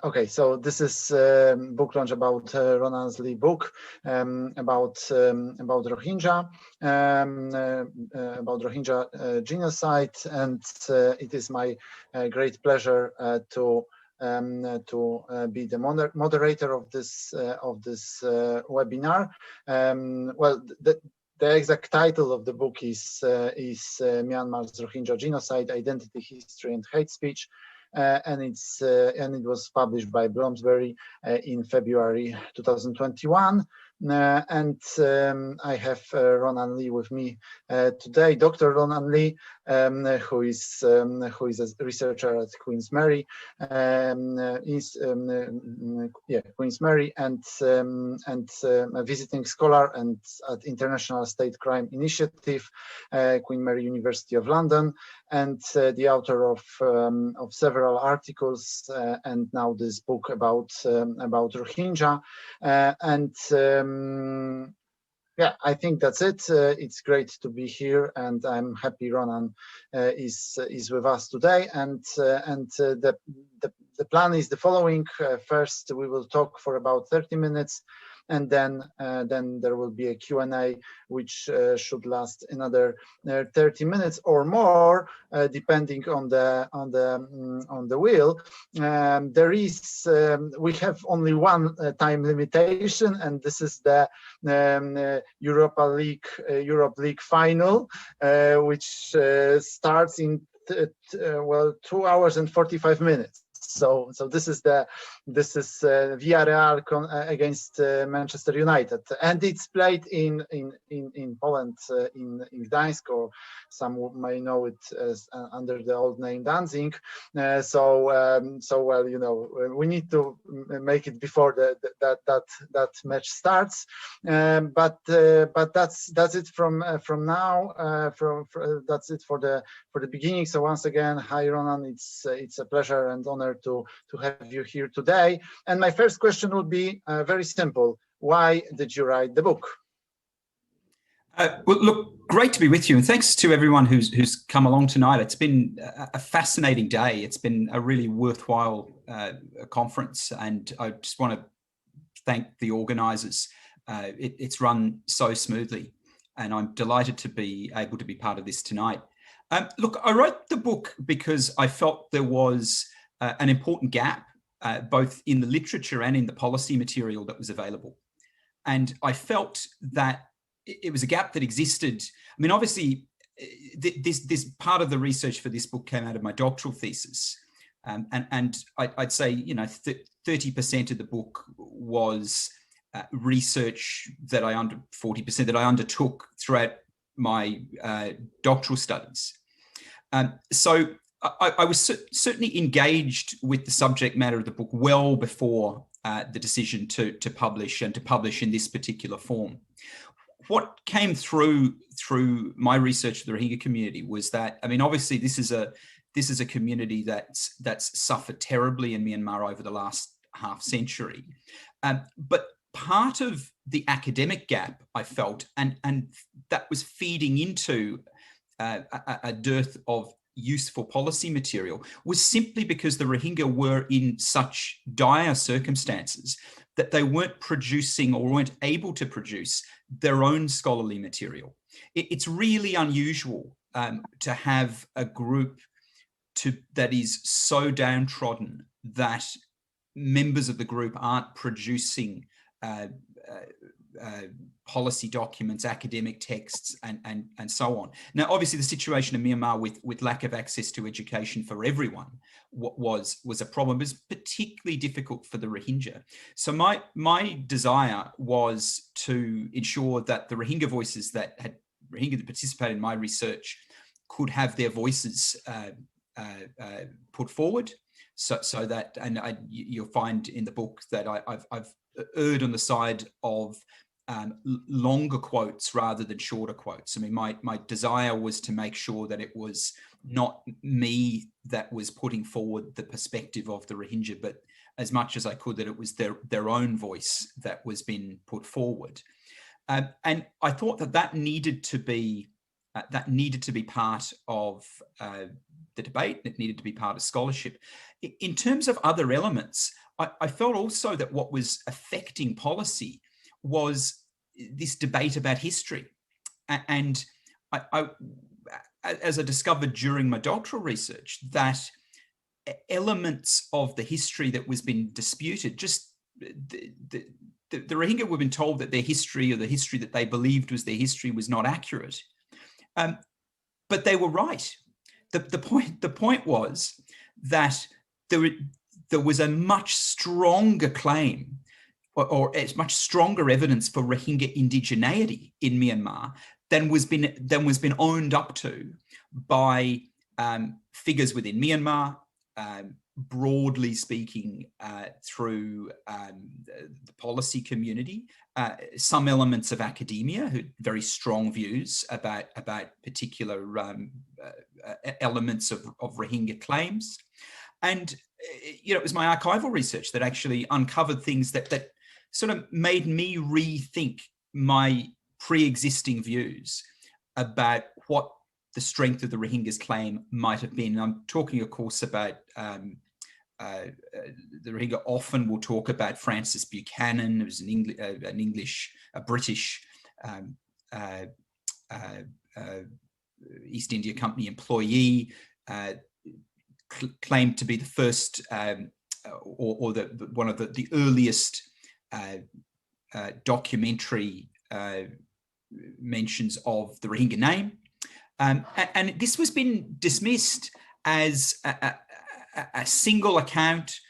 Okay, so this is book launch about Ronan Lee book about Rohingya, genocide, and it is my great pleasure to be the moderator of this webinar. Well, the exact title of the book is Myanmar's Rohingya Genocide: Identity, History, and Hate Speech, and it was published by Bloomsbury in February 2021. And I have Ronan Lee with me today, Dr. Ronan Lee, who is a researcher at Queen's Mary, Queen's Mary, and a visiting scholar and at International State Crime Initiative, Queen Mary University of London, and the author of several articles and now this book about Rohingya. Yeah, I think that's it. It's great to be here, and I'm happy Ronan is with us today. And the plan is the following: first, we will talk for about 30 minutes, and then there will be a Q&A, which should last another 30 minutes or more, depending on the will. There is we have only one time limitation, and this is the Europa League final, which starts in 2 hours and 45 minutes. So this is Villarreal against Manchester United, and it's played in Poland, in Gdańsk, or some may know it as under the old name Danzig. So well, you know, we need to make it before that match starts. But that's it from now. That's it for the beginning. So once again, hi Ronan, it's a pleasure and honor to have you here today. And my first question would be very simple: why did you write the book? Well, look, great to be with you, and thanks to everyone who's come along tonight. It's been a fascinating day. It's been a really worthwhile conference, and I just want to thank the organisers. It's run so smoothly, and I'm delighted to be able to be part of this tonight. Look, I wrote the book because I felt there was an important gap, both in the literature and in the policy material that was available. And I felt that it was a gap that existed. I mean, obviously, this part of the research for this book came out of my doctoral thesis. And I'd say, you know, 30% of the book was research that 40% that I undertook throughout my doctoral studies. So I was certainly engaged with the subject matter of the book well before the decision to publish, and to publish in this particular form. What came through my research of the Rohingya community was that, I mean, obviously this is a community that's suffered terribly in Myanmar over the last half century, but part of the academic gap I felt, and that was feeding into a dearth of useful policy material, was simply because the Rohingya were in such dire circumstances that they weren't producing or weren't able to produce their own scholarly material. It's really unusual to have a group that is so downtrodden that members of the group aren't producing policy documents, academic texts, and so on. Now, obviously, the situation in Myanmar with lack of access to education for everyone was a problem. It was particularly difficult for the Rohingya. So my desire was to ensure that the Rohingya voices that participated in my research could have their voices put forward. So that, and you'll find in the book that I've erred on the side of longer quotes rather than shorter quotes. I mean, my desire was to make sure that it was not me that was putting forward the perspective of the Rohingya, but as much as I could, that it was their own voice that was being put forward. And I thought that needed to be part of the debate. It needed to be part of scholarship. In terms of other elements, I felt also that what was affecting policy was this debate about history. And as I discovered during my doctoral research, that elements of the history that was being disputed, just the Rohingya were being told that their history, or the history that they believed was their history, was not accurate. But they were right. The point was that there was a much stronger claim, or much stronger evidence for Rohingya indigeneity in Myanmar than was been owned up to by figures within Myanmar, broadly speaking, through the policy community, some elements of academia who had very strong views about particular elements of Rohingya claims. And it was my archival research that actually uncovered things that sort of made me rethink my pre-existing views about what the strength of the Rohingya's claim might have been. I'm talking, of course, about the Rohingya often will talk about Francis Buchanan, who was a British East India Company employee, claimed to be the first or one of the earliest documentary mentions of the Rohingya name. And this was been dismissed as a single account.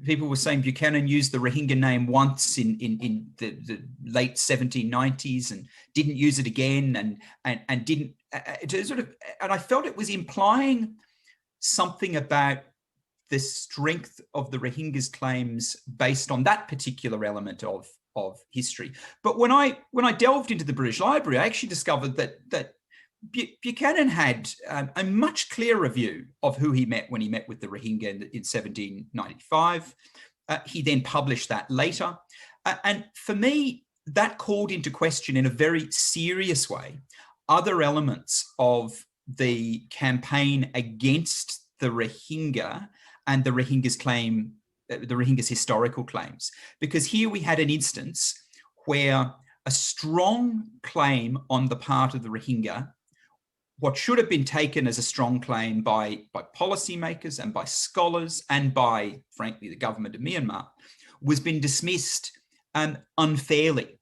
People were saying Buchanan used the Rohingya name once in the late 1790s and didn't use it again, and didn't and I felt it was implying something about the strength of the Rohingya's claims based on that particular element of history. But when I delved into the British Library, I actually discovered that Buchanan had a much clearer view of who he met when he met with the Rohingya in 1795. He then published that later. And for me, that called into question in a very serious way other elements of the campaign against the Rohingya and the Rohingya's claim, the Rohingya's historical claims. Because here we had an instance where a strong claim on the part of the Rohingya, what should have been taken as a strong claim by policymakers and by scholars and by, frankly, the government of Myanmar, was being dismissed unfairly.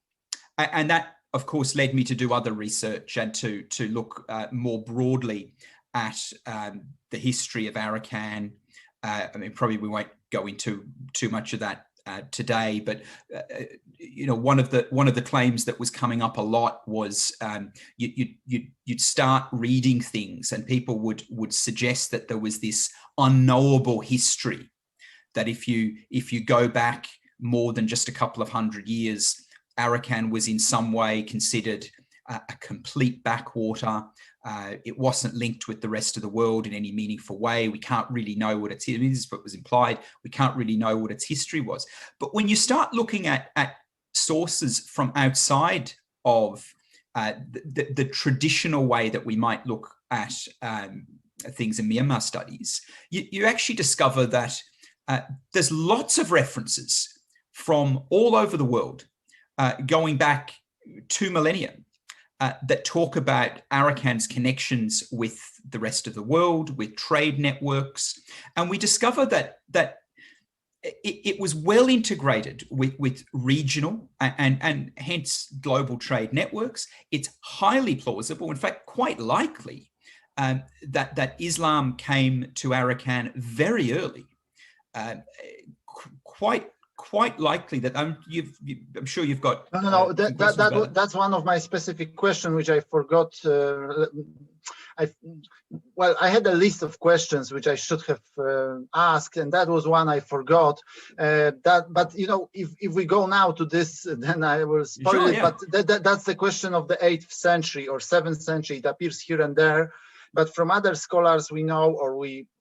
And that, of course, led me to do other research and to look more broadly at the history of Arakan. I mean, probably we won't go into too much of that today, but one of the claims that was coming up a lot was you'd start reading things and people would suggest that there was this unknowable history, that if you go back more than just a couple of hundred years, Arakan was in some way considered a complete backwater. It wasn't linked with the rest of the world in any meaningful way. We can't really know what its history is, what was implied. We can't really know what its history was. But when you start looking at sources from outside of the traditional way that we might look at things in Myanmar studies, you actually discover that there's lots of references from all over the world, going back 2 millennia, that talk about Arakan's connections with the rest of the world, with trade networks. And we discover that it was well integrated with regional and hence global trade networks. It's highly plausible, in fact, quite likely, that Islam came to Arakan very early. Quite likely that I'm sure you've got. No. That's one of my specific questions, which I forgot. I had a list of questions which I should have asked, and that was one I forgot. But if we go now to this, then I will spoil it. Yeah. But that's the question of the 8th century or 7th century. It appears here and there. But from other scholars we know,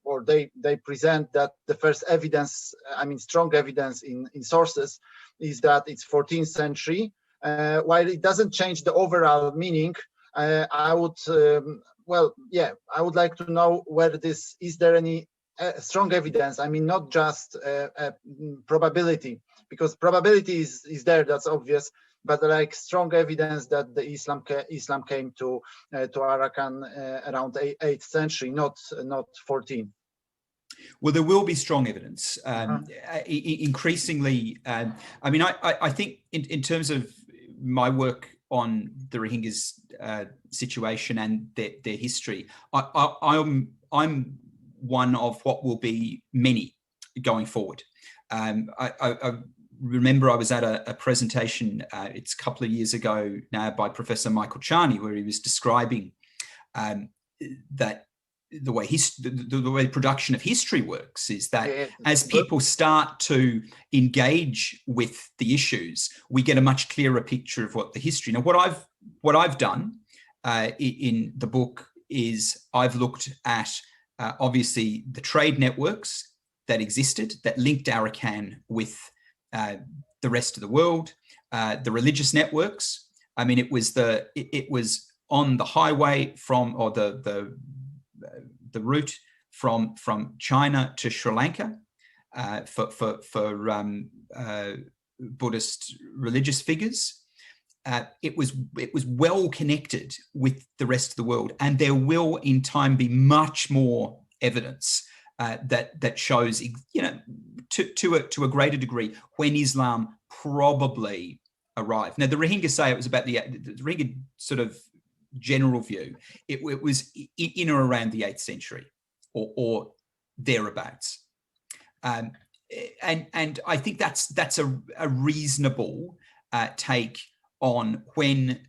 or they present that the first evidence, strong evidence in sources, is that it's 14th century. While it doesn't change the overall meaning, I would well, yeah, I would like to know whether is there any strong evidence. I mean, not just probability, because probability is there, that's obvious, but like strong evidence that the Islam came to Arakan around 8th century, not 14th. Well, there will be strong evidence. Increasingly, I mean, I think in terms of my work on the Rohingyas situation and their history, I'm one of what will be many going forward. I remember I was at a presentation, it's a couple of years ago now, by Professor Michael Charney, where he was describing that the way production of history works is that as people start to engage with the issues, we get a much clearer picture of what the history. Now, what I've done in the book is I've looked at obviously the trade networks that existed that linked Arakan with the rest of the world, the religious networks. I mean, it was on the highway from, or the route from China to Sri Lanka for Buddhist religious figures. It was well connected with the rest of the world, and there will in time be much more evidence that shows, you know, to a greater degree when Islam probably arrived. Now, the Rohingya say it was about the Rohingya sort of general view. It was in or around the 8th century or thereabouts. And I think that's a reasonable take on when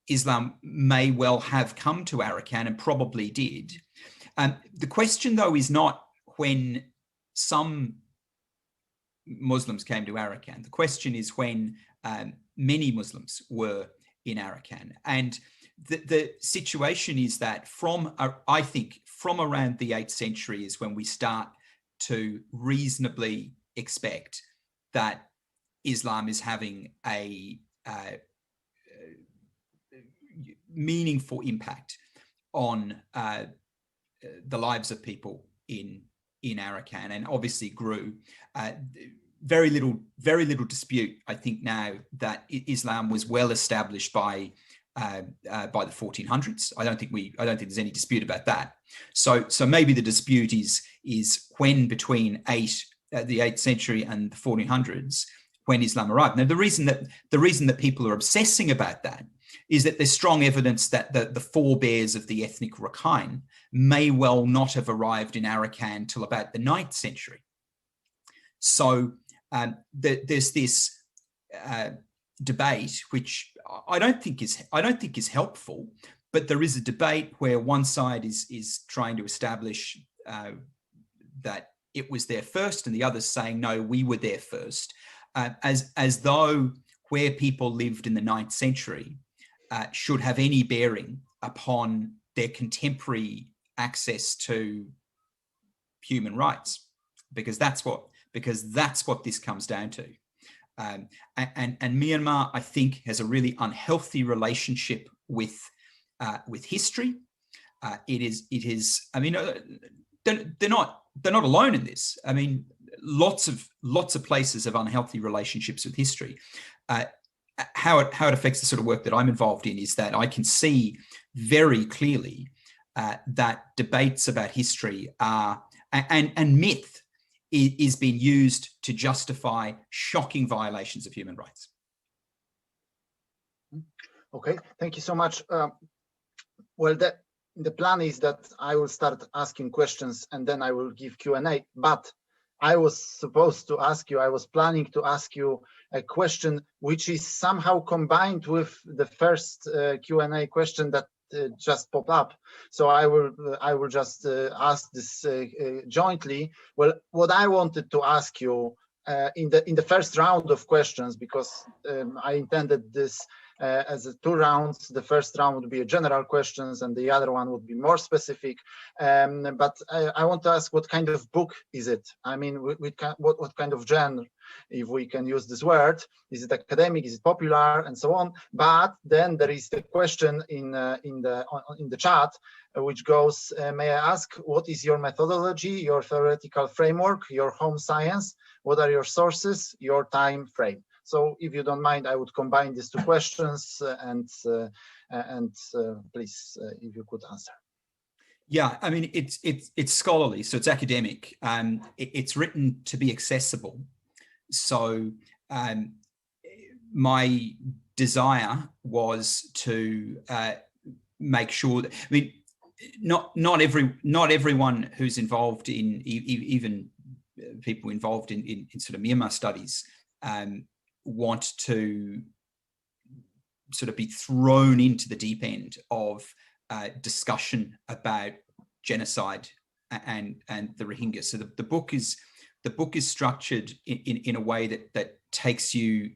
Islam may well have come to Arakan, and probably did. The question, though, is not when some Muslims came to Arakan. The question is when many Muslims were in Arakan. And the situation is that I think from around the 8th century is when we start to reasonably expect that Islam is having a meaningful impact on the lives of people in Arakan, and obviously grew. Very little dispute, I think, now that Islam was well established by the 1400s. I don't think there's any dispute about that. So maybe the dispute is when between the 8th century and the 1400s, when Islam arrived. Now, the reason that people are obsessing about that is that there's strong evidence that the forebears of the ethnic Rakhine may well not have arrived in Arakan till about the 9th century. So there's this debate, which I don't think is helpful, but there is a debate where one side is trying to establish that it was there first, and the other's saying, no, we were there first, as though where people lived in the 9th century should have any bearing upon their contemporary access to human rights, because that's what this comes down to. And Myanmar, I think, has a really unhealthy relationship with history. It is. I mean, they're not alone in this. I mean, lots of places have unhealthy relationships with history. How it affects the sort of work that I'm involved in is that I can see very clearly that debates about history and myth is being used to justify shocking violations of human rights. Okay, thank you so much. Well, the plan is that I will start asking questions and then I will give Q&A, but I was planning to ask you a question which is somehow combined with the first Q&A question that just popped up. So I will just ask this jointly. Well, what I wanted to ask you in the first round of questions, because I intended this as 2 rounds. The first round would be general questions, and the other one would be more specific. But I want to ask, what kind of book is it? I mean, what kind of genre, if we can use this word? Is it academic? Is it popular, and so on? But then there is the question in the chat, which goes, may I ask, what is your methodology, your theoretical framework, your home science? What are your sources, your time frame? So if you don't mind, I would combine these 2 questions and please, if you could answer. Yeah, I mean, it's scholarly, so it's academic. It's written to be accessible. So my desire was to make sure that, I mean, not everyone who's involved in, even people involved in sort of Myanmar studies, want to sort of be thrown into the deep end of discussion about genocide and the Rohingya. So the book is structured in a way that takes you,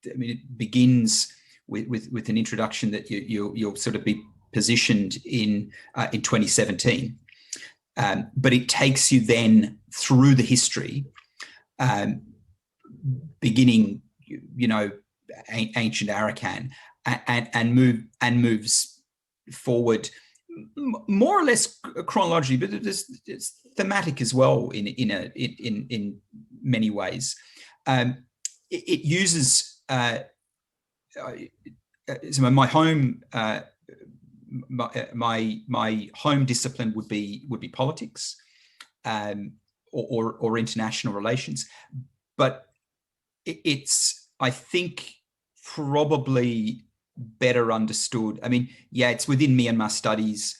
I mean, it begins with an introduction that you'll sort of be positioned in 2017, but it takes you then through the history, beginning, you know, ancient Arakan, and moves forward more or less chronologically, but it's thematic as well in many ways. It uses so my home my home discipline would be politics, or international relations, but it's, I think, probably better understood. I mean, yeah, it's within Myanmar studies.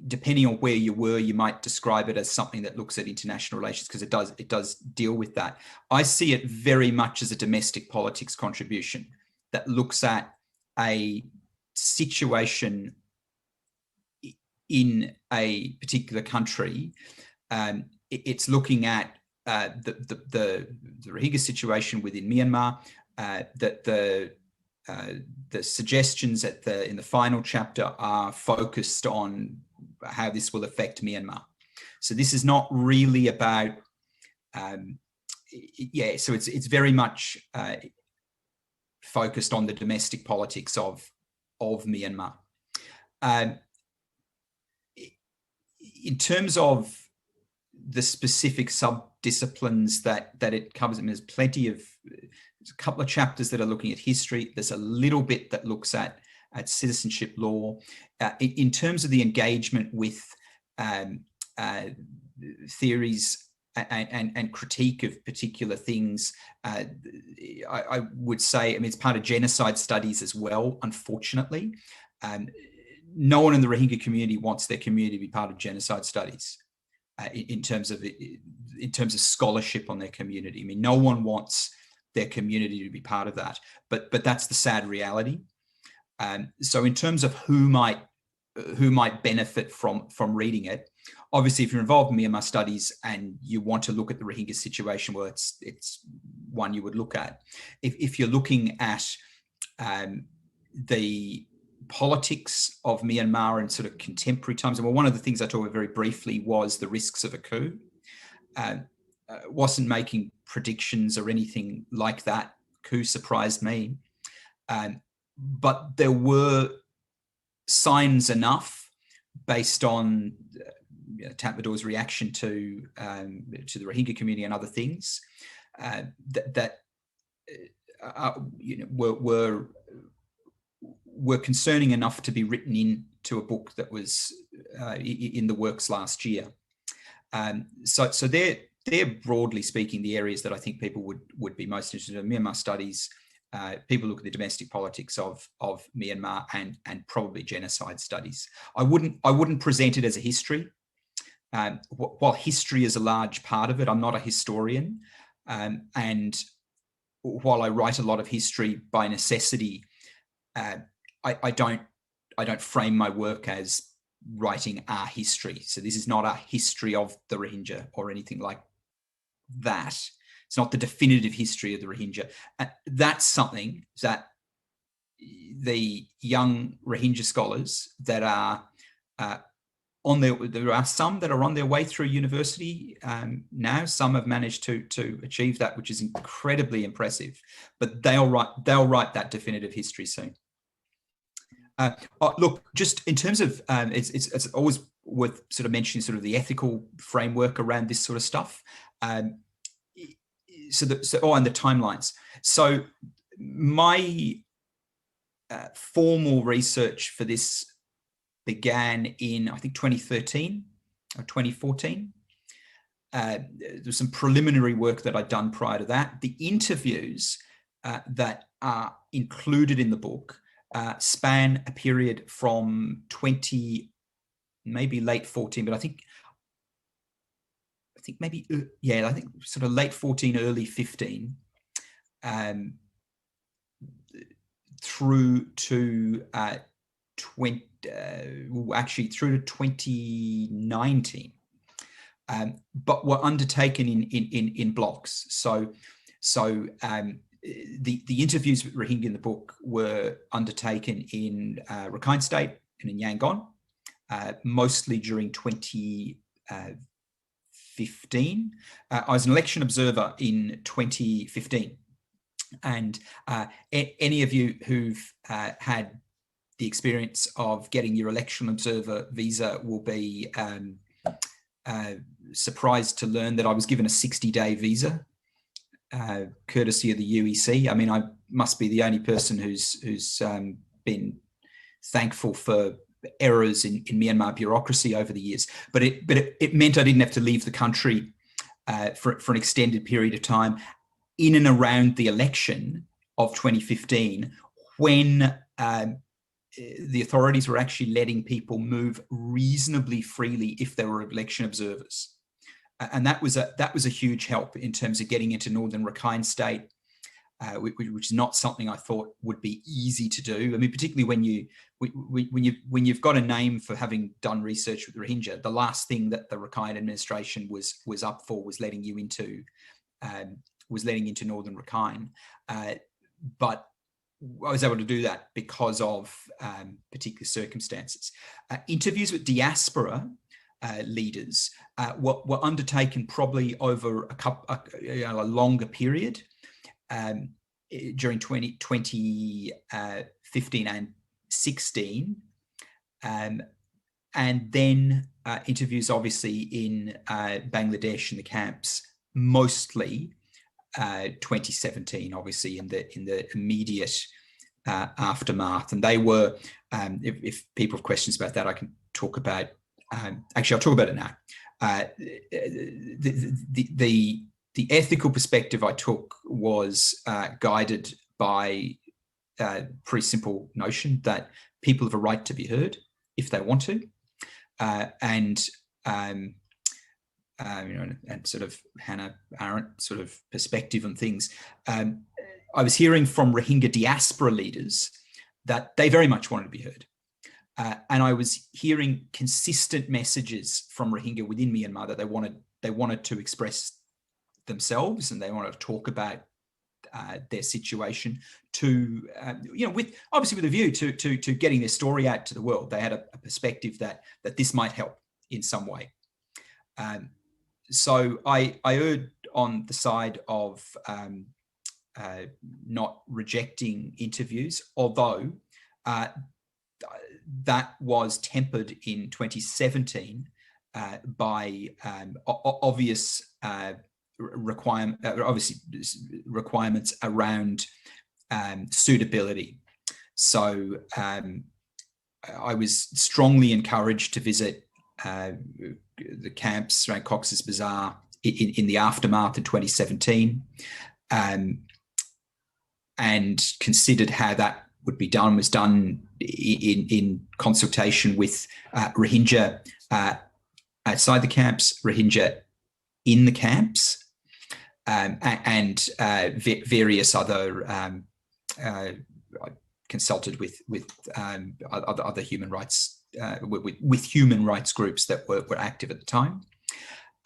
Depending on where you were, you might describe it as something that looks at international relations, because it does deal with that. I see it very much as a domestic politics contribution that looks at a situation in a particular country. It's looking at the Rohingya situation within Myanmar. That the suggestions in the final chapter are focused on how this will affect Myanmar. So this is not really about, yeah. So it's very much focused on the domestic politics of Myanmar. In terms of the specific sub-disciplines that it covers, I mean, there's a couple of chapters that are looking at history. There's a little bit that looks at citizenship law. In terms of the engagement with theories and critique of particular things, I would say, I mean, it's part of genocide studies as well, unfortunately. No one in the Rohingya community wants their community to be part of genocide studies. In terms of scholarship on their community, I mean, no one wants their community to be part of that, but that's the sad reality. So in terms of who might benefit from reading it, obviously, if you're involved in Myanmar studies and you want to look at the Rohingya situation, well, it's one you would look at. If you're looking at the politics of Myanmar in sort of contemporary times, and well, one of the things I talked about very briefly was the risks of a coup. Wasn't making predictions or anything like that. Coup surprised me, but there were signs enough based on Tatmadawy's reaction to the Rohingya community and other things that were concerning enough to be written into a book that was in the works last year. So they're broadly speaking the areas that I think people would be most interested in. Myanmar studies, people look at the domestic politics of Myanmar and probably genocide studies. I wouldn't present it as a history. While history is a large part of it, I'm not a historian, and while I write a lot of history by necessity, I don't frame my work as writing a history. So this is not a history of the Rohingya or anything like that. It's not the definitive history of the Rohingya. That's something that the young Rohingya scholars that are there are some that are on their way through university now. Some have managed to achieve that, which is incredibly impressive. But they'll write that definitive history soon. Look, just in terms of it's always worth sort of mentioning sort of the ethical framework around this sort of stuff. And the timelines. So my formal research for this began in, I think, 2013 or 2014. There was some preliminary work that I'd done prior to that. The interviews that are included in the book span a period from maybe late 14, but I think maybe, I think sort of late 14, early 15, through to through to 2019, but were undertaken in blocks. So the interviews with Rohingya in the book were undertaken in Rakhine State and in Yangon, mostly during 2015. I was an election observer in 2015, and any of you who've had the experience of getting your election observer visa will be surprised to learn that I was given a 60-day visa, courtesy of the UEC. I mean, I must be the only person who's been thankful for errors in Myanmar bureaucracy over the years. But it meant I didn't have to leave the country for an extended period of time in and around the election of 2015, when the authorities were actually letting people move reasonably freely if they were election observers. And that was a huge help in terms of getting into northern Rakhine State, which is not something I thought would be easy to do. I mean, particularly when you've got a name for having done research with Rohingya, the last thing that the Rakhine administration was up for was letting you into northern Rakhine. But I was able to do that because of particular circumstances. Interviews with diaspora leaders were undertaken probably over a longer period during 2015 and 16, and then interviews obviously in Bangladesh in the camps, mostly 2017, obviously in the immediate aftermath. And they were, if people have questions about that, I can talk about. Actually, I'll talk about it now. The ethical perspective I took was guided by a pretty simple notion that people have a right to be heard if they want to, and sort of Hannah Arendt sort of perspective on things. I was hearing from Rohingya diaspora leaders that they very much wanted to be heard. And I was hearing consistent messages from Rohingya within Myanmar that they wanted to express themselves, and they wanted to talk about their situation to, with a view to getting their story out to the world. They had a perspective that this might help in some way. So I erred on the side of not rejecting interviews, although that was tempered in 2017 by obvious requirements around suitability. So I was strongly encouraged to visit the camps around Cox's Bazar in the aftermath of 2017, and considered how that would be done, was done in consultation with Rohingya outside the camps, Rohingya in the camps, and various other. I consulted with other human rights with human rights groups that were active at the time.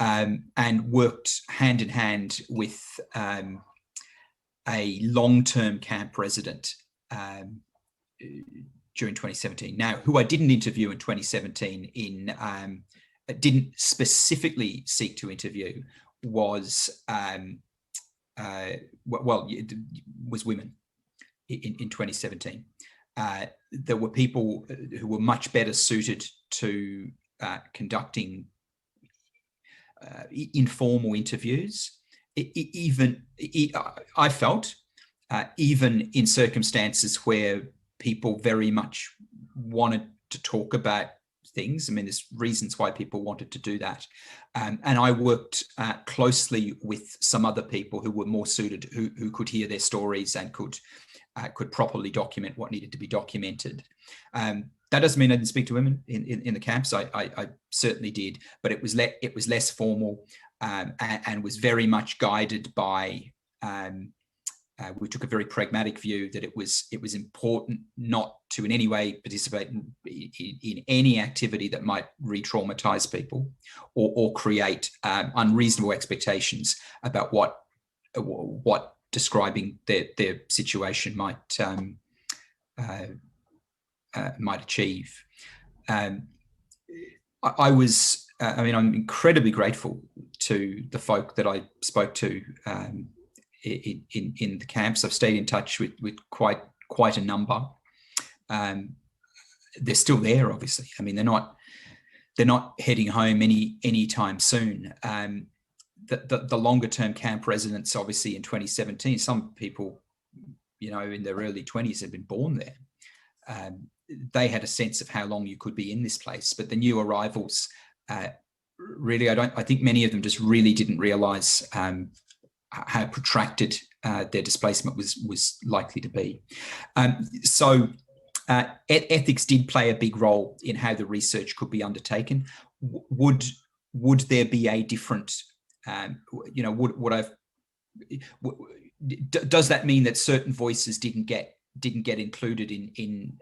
and worked hand in hand with a long-term camp resident during 2017. Now, who I didn't interview in 2017 didn't specifically seek to interview was was women in 2017. There were people who were much better suited to conducting informal interviews. I felt, even in circumstances where people very much wanted to talk about things. I mean, there's reasons why people wanted to do that. And I worked closely with some other people who were more suited, who could hear their stories and could properly document what needed to be documented. That doesn't mean I didn't speak to women in the camps. I certainly did, but it was less formal and was very much guided by. We took a very pragmatic view that it was important not to in any way participate in any activity that might re-traumatize people or create unreasonable expectations about what describing their situation might achieve. I'm incredibly grateful to the folk that I spoke to in the camps. I've stayed in touch with quite a number. They're still there, obviously. I mean, they're not heading home anytime soon. The longer term camp residents, obviously, in 2017, some people, in their early 20s had been born there. They had a sense of how long you could be in this place, but the new arrivals, really, I think many of them just really didn't realise how protracted their displacement was likely to be. So ethics did play a big role in how the research could be undertaken. Would there be a different, does that mean that certain voices didn't get included in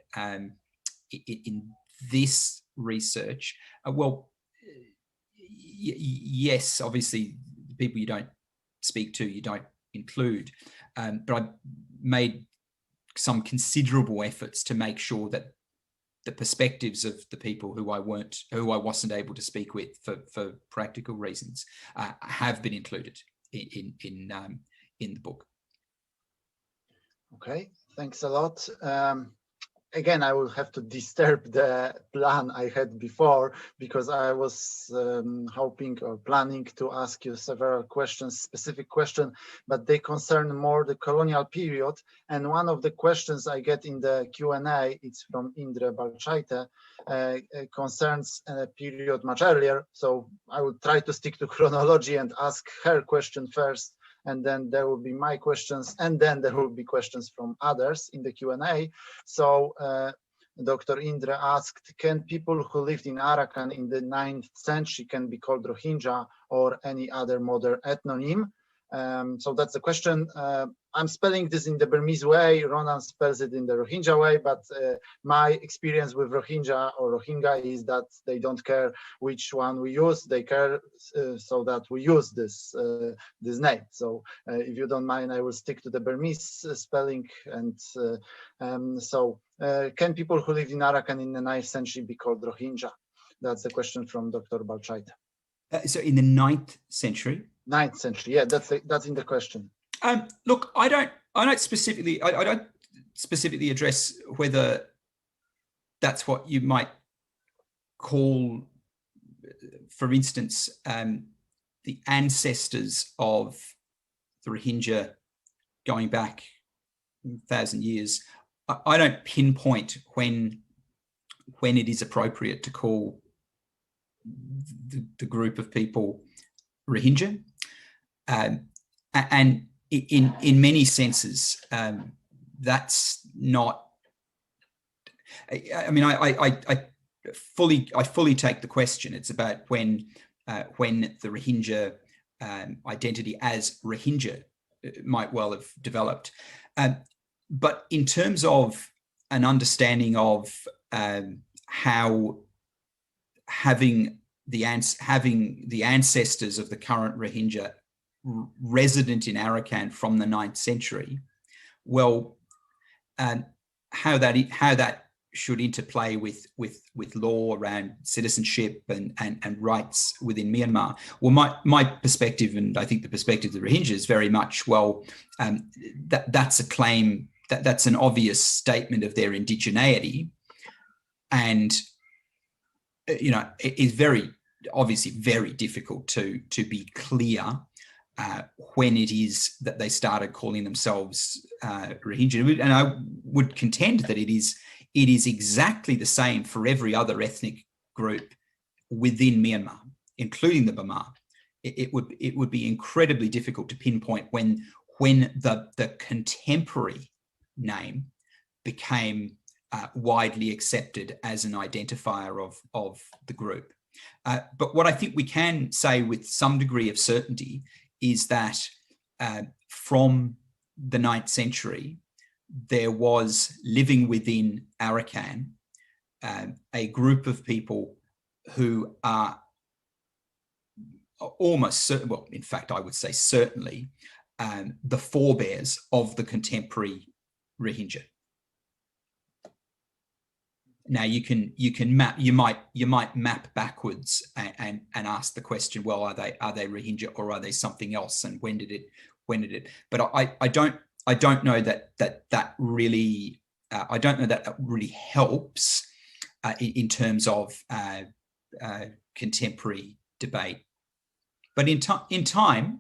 this research? Yes, obviously, the people you don't speak to, you don't include, but I made some considerable efforts to make sure that the perspectives of the people who I wasn't able to speak with for practical reasons have been included in the book. Okay, thanks a lot. Again, I will have to disturb the plan I had before, because I was hoping or planning to ask you several questions, specific questions, but they concern more the colonial period. And one of the questions I get in the Q&A, it's from Indre Balchaite, concerns a period much earlier. So I will try to stick to chronology and ask her question first, and then there will be my questions, and then there will be questions from others in the Q&A. So Dr. Indre asked, can people who lived in Arakan in the 9th century can be called Rohingya or any other modern ethnonym? So that's the question. I'm spelling this in the Burmese way. Ronan spells it in the Rohingya way, but my experience with Rohingya or Rohingya is that they don't care which one we use. They care so that we use this name. So if you don't mind, I will stick to the Burmese spelling. And can people who lived in Arakan in the 9th century be called Rohingya? That's the question from Dr. Balchaite. So in the 9th century? 9th century, yeah, that's in the question. Look, I don't specifically address whether that's what you might call, for instance, the ancestors of the Rohingya going back 1,000 years. I don't pinpoint when it is appropriate to call the group of people Rohingya, and in many senses, that's not. I mean, I fully take the question. It's about when the Rohingya identity as Rohingya might well have developed, but in terms of an understanding of how having having the ancestors of the current Rohingya resident in Arakan from the 9th century, well, how that should interplay with law around citizenship and rights within Myanmar. Well, my perspective, and I think the perspective of the Rohingya, is very much, well, that's a claim, that's an obvious statement of their indigeneity, and it is very obviously very difficult to be clear when it is that they started calling themselves Rohingya. And I would contend that it is exactly the same for every other ethnic group within Myanmar, including the Burma. It would be incredibly difficult to pinpoint when the contemporary name became widely accepted as an identifier of the group. But what I think we can say with some degree of certainty is that from the 9th century, there was living within Arakan a group of people who are almost certain, well, in fact, I would say certainly, the forebears of the contemporary Rohingya. Now you might map backwards and ask the question, well, are they Rohingya or are they something else, and when did it? But I don't know that really helps in terms of contemporary debate. But in time,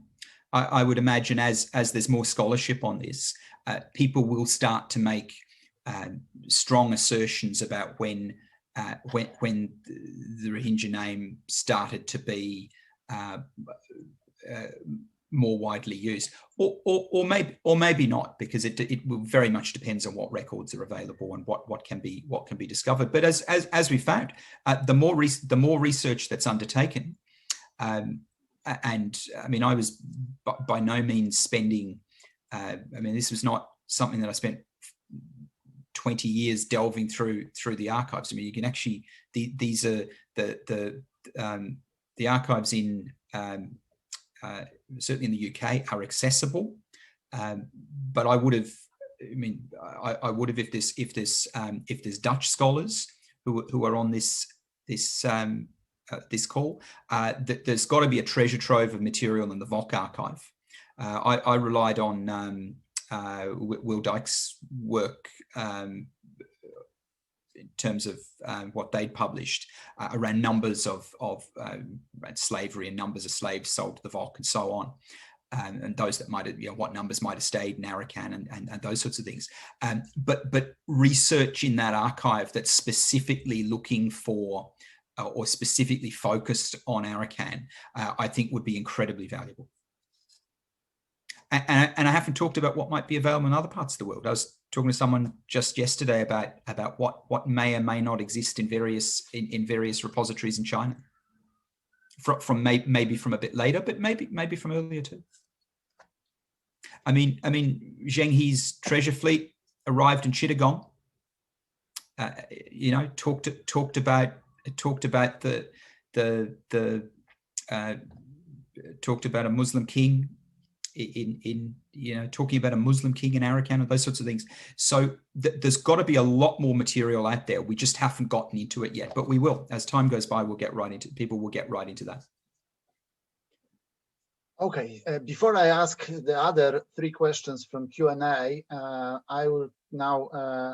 I would imagine as there's more scholarship on this, people will start to make strong assertions about when the Rohingya name started to be more widely used, or maybe not, because it will very much depends on what records are available and what can be discovered. But as we found, the more research that's undertaken, and I mean, I was by no means spending. I mean, this was not something that I spent 20 years delving through the archives. I mean, you can actually these are the archives in certainly in the UK are accessible, but I would have. I mean, I would have if there's Dutch scholars who are on this call. There's got to be a treasure trove of material in the VOC archive. I relied on Will Dyke's work in terms of what they'd published around numbers of slavery and numbers of slaves sold to the VOC and so on, and those that might have, what numbers might have stayed in Arakan and those sorts of things. But research in that archive that's specifically looking for or specifically focused on Arakan, I think would be incredibly valuable. And I haven't talked about what might be available in other parts of the world. I was talking to someone just yesterday about what may or may not exist in various repositories in China, from maybe from a bit later, but maybe from earlier too. I mean, Zheng He's treasure fleet arrived in Chittagong. Talked about a Muslim king. Talking about a Muslim king in Arakan and those sorts of things. So there's got to be a lot more material out there. We just haven't gotten into it yet, but we will. As time goes by, people will get right into that. Okay, before I ask the other three questions from Q&A, I will now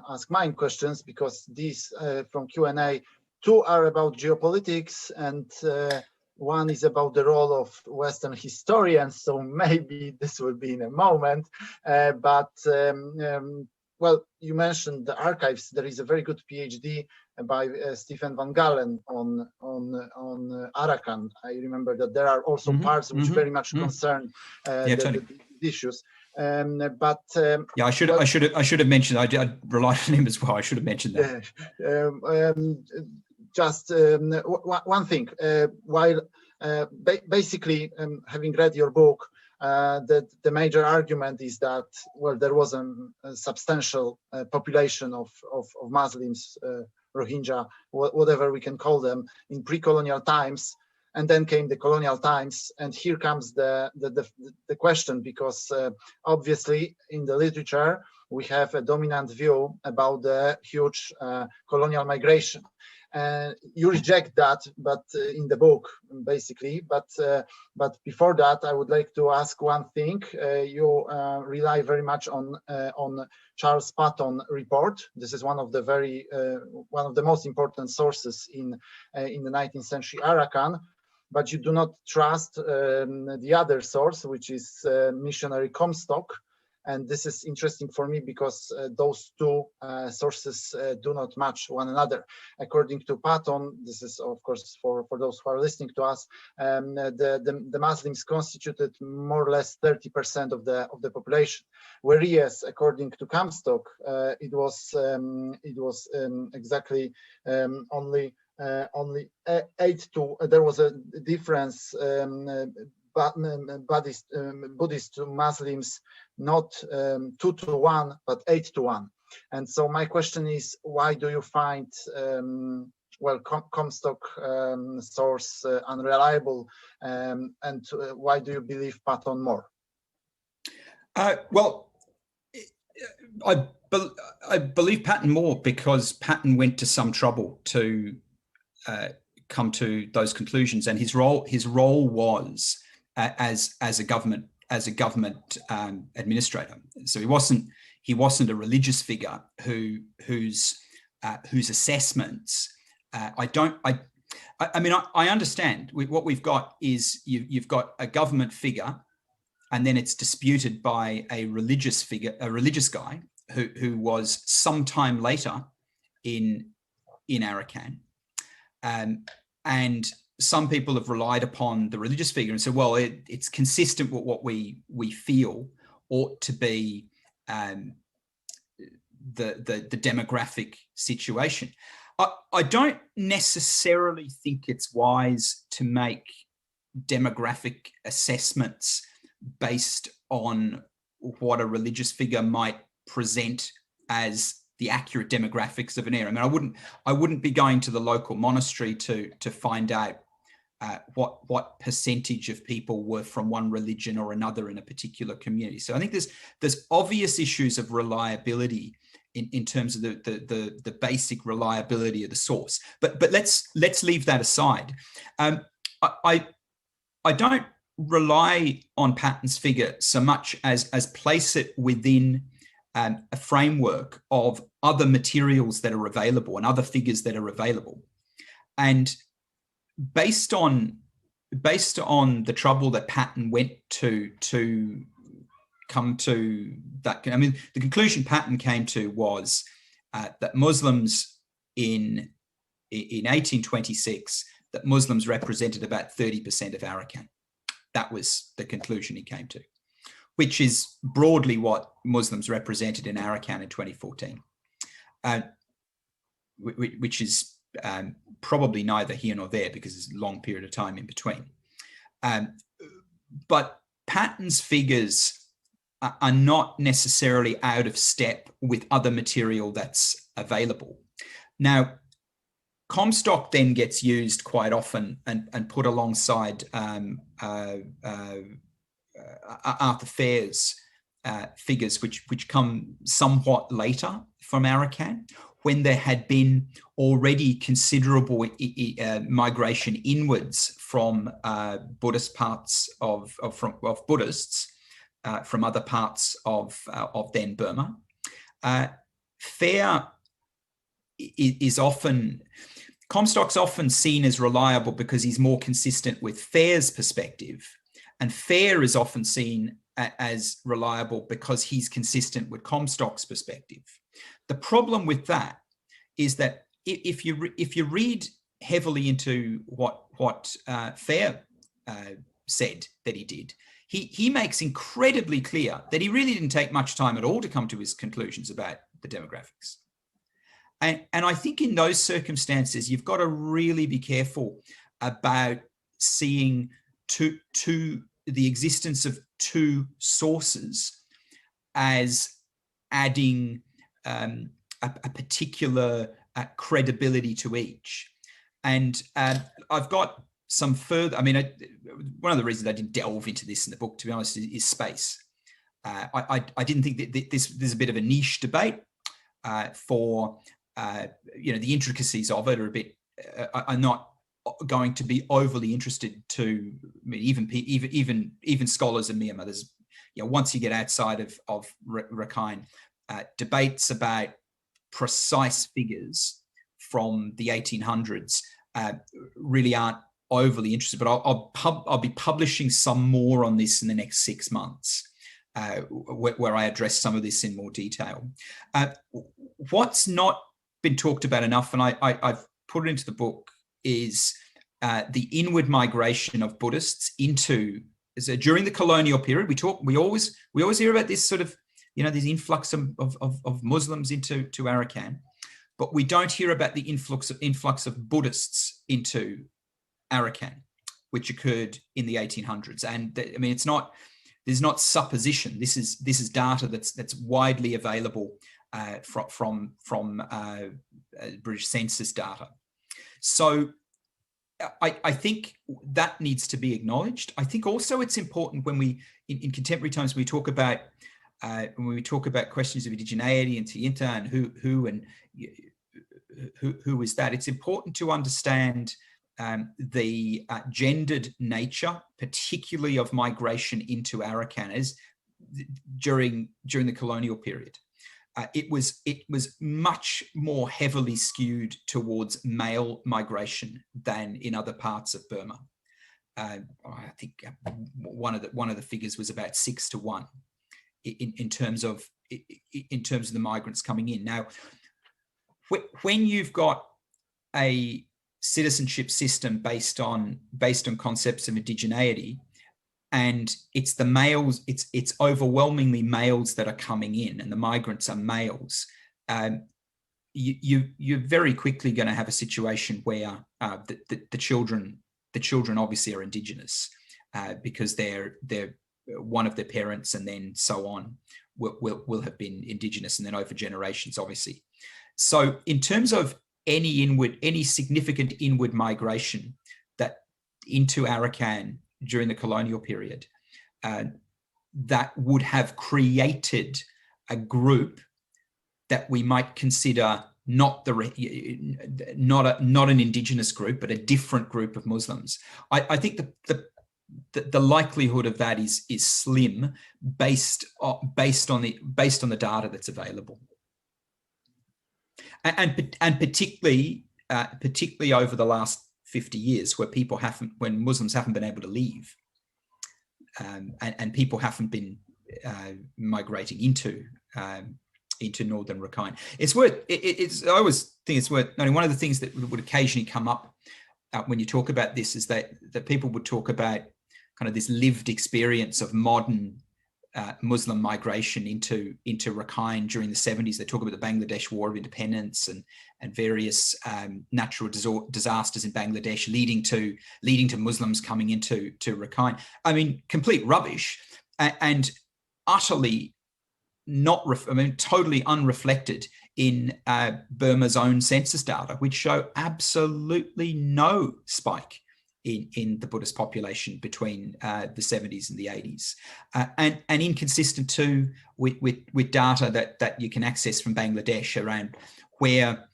ask mine questions, because these from Q&A, two are about geopolitics and one is about the role of Western historians, so maybe this will be in a moment. Well, you mentioned the archives. There is a very good PhD by Stephen Van Galen on Arakan. I remember that there are also parts which very much concern the issues. I should have mentioned. I relied on him as well. I should have mentioned that. Just one thing, while basically having read your book, that the major argument is that, well, there was a substantial population of Muslims, Rohingya, whatever we can call them, in pre-colonial times, and then came the colonial times. And here comes the question, because obviously in the literature we have a dominant view about the huge colonial migration. You reject that, but in the book, basically. But before that, I would like to ask one thing. You rely very much on Charles Patton report. This is one of the most important sources in the 19th century Arakan. But you do not trust the other source, which is missionary Comstock. And this is interesting for me because those two sources do not match one another. According to Patton, this is of course for those who are listening to us, the Muslims constituted more or less 30% of the population, whereas according to Comstock, it was exactly only 8 to. There was a difference. Buddhist to Muslims, not 2 to 1, but 8 to 1. And so my question is, why do you find Comstock source unreliable, and why do you believe Patton more? Well, I believe Patton more because Patton went to some trouble to come to those conclusions, and his role was as a government administrator. So he wasn't a religious figure whose assessments I mean I understand. What we've got is you've got a government figure, and then it's disputed by a religious figure, a religious guy who was sometime later in Arakan, and some people have relied upon the religious figure and said, well, it's consistent with what we feel ought to be the demographic situation. I don't necessarily think it's wise to make demographic assessments based on what a religious figure might present as the accurate demographics of an area. I mean, I wouldn't be going to the local monastery to find out what percentage of people were from one religion or another in a particular community. So I think there's obvious issues of reliability in terms of the basic reliability of the source. But let's leave that aside. I don't rely on Patton's figure so much as place it within a framework of other materials that are available and other figures that are available. And based on the trouble that Patton went to come to that, I mean, the conclusion Patton came to was that Muslims in 1826, that Muslims represented about 30% of Arakan. That was the conclusion he came to, which is broadly what Muslims represented in Arakan in 2014, which is probably neither here nor there because there's a long period of time in between. But Patton's figures are not necessarily out of step with other material that's available. Now, Comstock then gets used quite often and put alongside Arthur Fair's figures, which come somewhat later from Arakan, when there had been already considerable migration inwards from Buddhist parts of Buddhists from other parts of then Burma. Fair is often, Comstock's often seen as reliable because he's more consistent with Fair's perspective, and Fair is often seen as reliable because he's consistent with Comstock's perspective. The problem with that is that if you read heavily into what Fair said that he did, he makes incredibly clear that he really didn't take much time at all to come to his conclusions about the demographics. And I think in those circumstances, you've got to really be careful about seeing the existence of two sources as adding a particular credibility to each. And I've got some further, I mean, one of the reasons I didn't delve into this in the book, to be honest, is space. I didn't think that there's a bit of a niche debate for, the intricacies of it are a bit, are not going to be overly interested to, I mean, even scholars in Myanmar. There's, once you get outside of Rakhine, debates about precise figures from the 1800s really aren't overly interested. But I'll be publishing some more on this in the next 6 months, where I address some of this in more detail. What's not been talked about enough, and I've put it into the book, is the inward migration of Buddhists into, during the colonial period. We always hear about this sort of, this influx of Muslims into Arakan, but we don't hear about the influx of Buddhists into Arakan, which occurred in the 1800s. And I mean, there's not supposition. This is data that's widely available from British Census data. So I think that needs to be acknowledged. I think also it's important when we, in contemporary times, we talk about when we talk about questions of indigeneity and Tiinta and who is that. It's important to understand the gendered nature, particularly of migration into Arakan, as during the colonial period. It was much more heavily skewed towards male migration than in other parts of Burma. I think one of the figures was about 6 to 1 in terms of the migrants coming in. Now, when you've got a citizenship system based on concepts of indigeneity, and it's the males, it's overwhelmingly males that are coming in, and the migrants are males, you're very quickly going to have a situation where the children obviously are indigenous, because they're one of their parents, and then so on will have been indigenous, and then over generations, obviously. So in terms of any significant inward migration that into Arakan during the colonial period, that would have created a group that we might consider not an indigenous group, but a different group of Muslims. I think the likelihood of that is slim, based on the data that's available, and particularly over the last 50 years, when Muslims haven't been able to leave, and people haven't been migrating into northern Rakhine. I always think it's worth noting. One of the things that would occasionally come up when you talk about this is that people would talk about kind of this lived experience of modern Muslim migration into Rakhine during the 70s. They talk about the Bangladesh War of Independence and various natural disasters in Bangladesh leading to Muslims coming into Rakhine. I mean, complete rubbish, and utterly totally unreflected in Burma's own census data, which show absolutely no spike in the Buddhist population between the 70s and the 80s, and inconsistent too with data that you can access from Bangladesh around where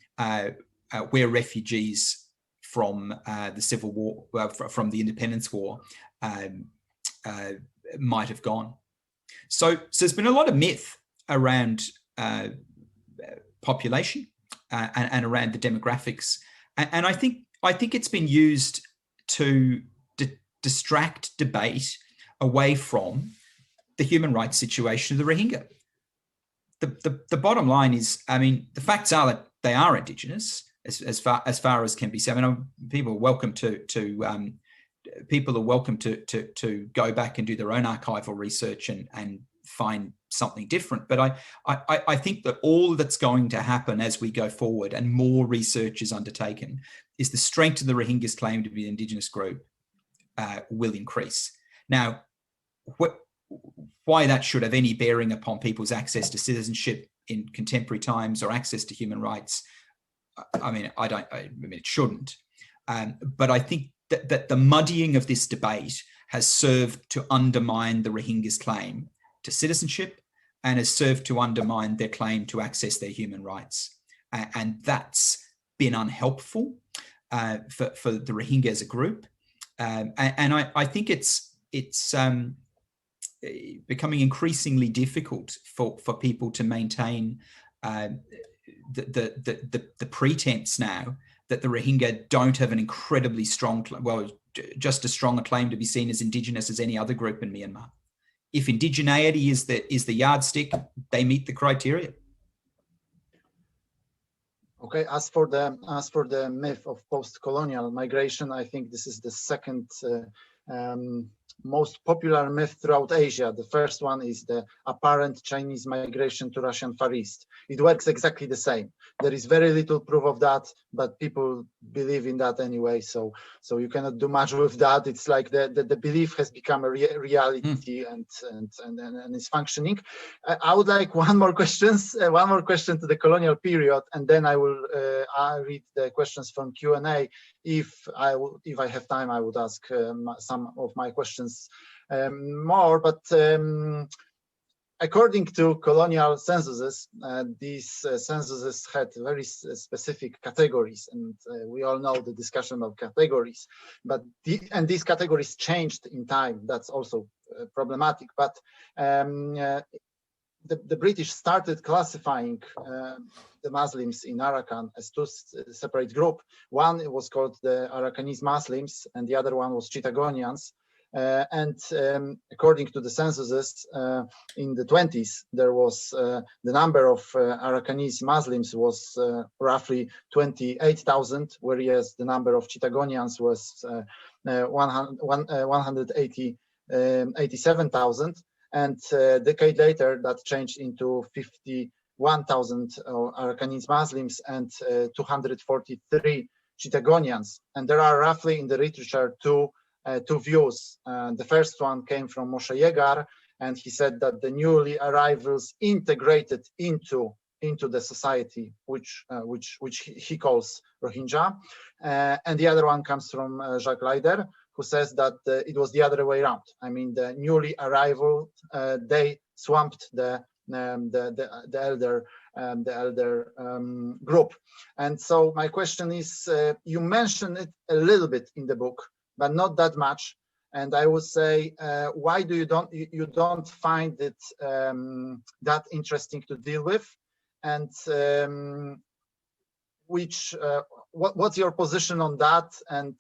refugees from the civil war, from the independence war, might have gone. So there's been a lot of myth around population and around the demographics, and I think it's been used to distract debate away from the human rights situation of the Rohingya. The bottom line is, I mean, the facts are that they are indigenous as far as can be said. I mean, people are welcome to go back and do their own archival research and find something different. But I think that all that's going to happen as we go forward and more research is undertaken is the strength of the Rohingya's claim to be an indigenous group will increase. Now, why that should have any bearing upon people's access to citizenship in contemporary times or access to human rights, I mean, it shouldn't. But I think that the muddying of this debate has served to undermine the Rohingyas' claim to citizenship and has served to undermine their claim to access their human rights. And that's been unhelpful for the Rohingya as a group. And I think it's becoming increasingly difficult for people to maintain the pretense now that the Rohingya don't have an incredibly strong, well, just as strong a claim to be seen as indigenous as any other group in Myanmar. If indigeneity is the yardstick, they meet the criteria. Okay, as for the myth of post-colonial migration, I think this is the second most popular myth throughout Asia. The first one is the apparent Chinese migration to Russian Far East. It works exactly the same. There is very little proof of that, but people believe in that anyway. So you cannot do much with that. It's like the belief has become a reality and is functioning. I would like one more question to the colonial period, and then I will read the questions from Q&A. If I have time, I would ask some of my questions more, but according to colonial censuses, these censuses had very specific categories, and we all know the discussion of categories, but these categories changed in time. That's also problematic, but the British started classifying the Muslims in Arakan as two separate groups. One was called the Arakanese Muslims, and the other one was Chittagonians. And according to the censuses, in the 20s, there was the number of Arakanese Muslims was roughly 28,000, whereas the number of Chittagonians was 187,000. And a decade later, that changed into 51,000 Arakanese Muslims and 243 Chittagonians. And there are roughly in the literature two views. The first one came from Moshe Yegar, and he said that the newly arrivals integrated into the society, which he calls Rohingya. And the other one comes from Jacques Leider, who says that it was the other way around. I mean, the newly arrival, they swamped the elder group. And so my question is, you mention it a little bit in the book, but not that much. And I would say, why do you don't find it that interesting to deal with? And what's your position on that? And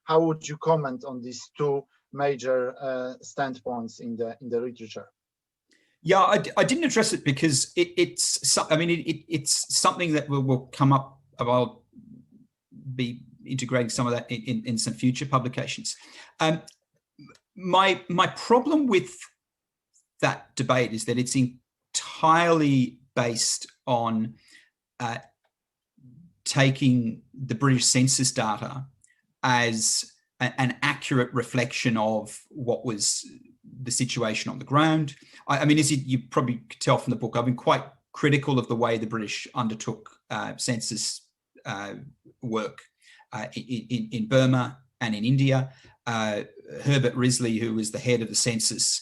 how would you comment on these two major standpoints in the literature? Yeah, I didn't address it because it's something that will come up. I'll be integrating some of that in some future publications. My problem with that debate is that it's entirely based on taking the British census data as an accurate reflection of what was the situation on the ground. I mean, as you probably could tell from the book, I've been quite critical of the way the British undertook census work in Burma and in India. Herbert Risley, who was the head of the census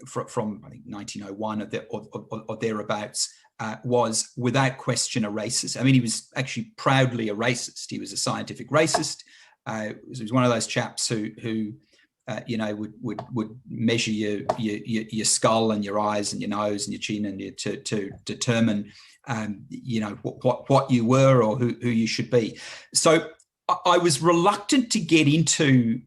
from I think 1901 or thereabouts, was without question a racist. I mean, he was actually proudly a racist. He was a scientific racist. He was one of those chaps who would measure your skull and your eyes and your nose and your chin and to determine what you were or who you should be. So I was reluctant to get into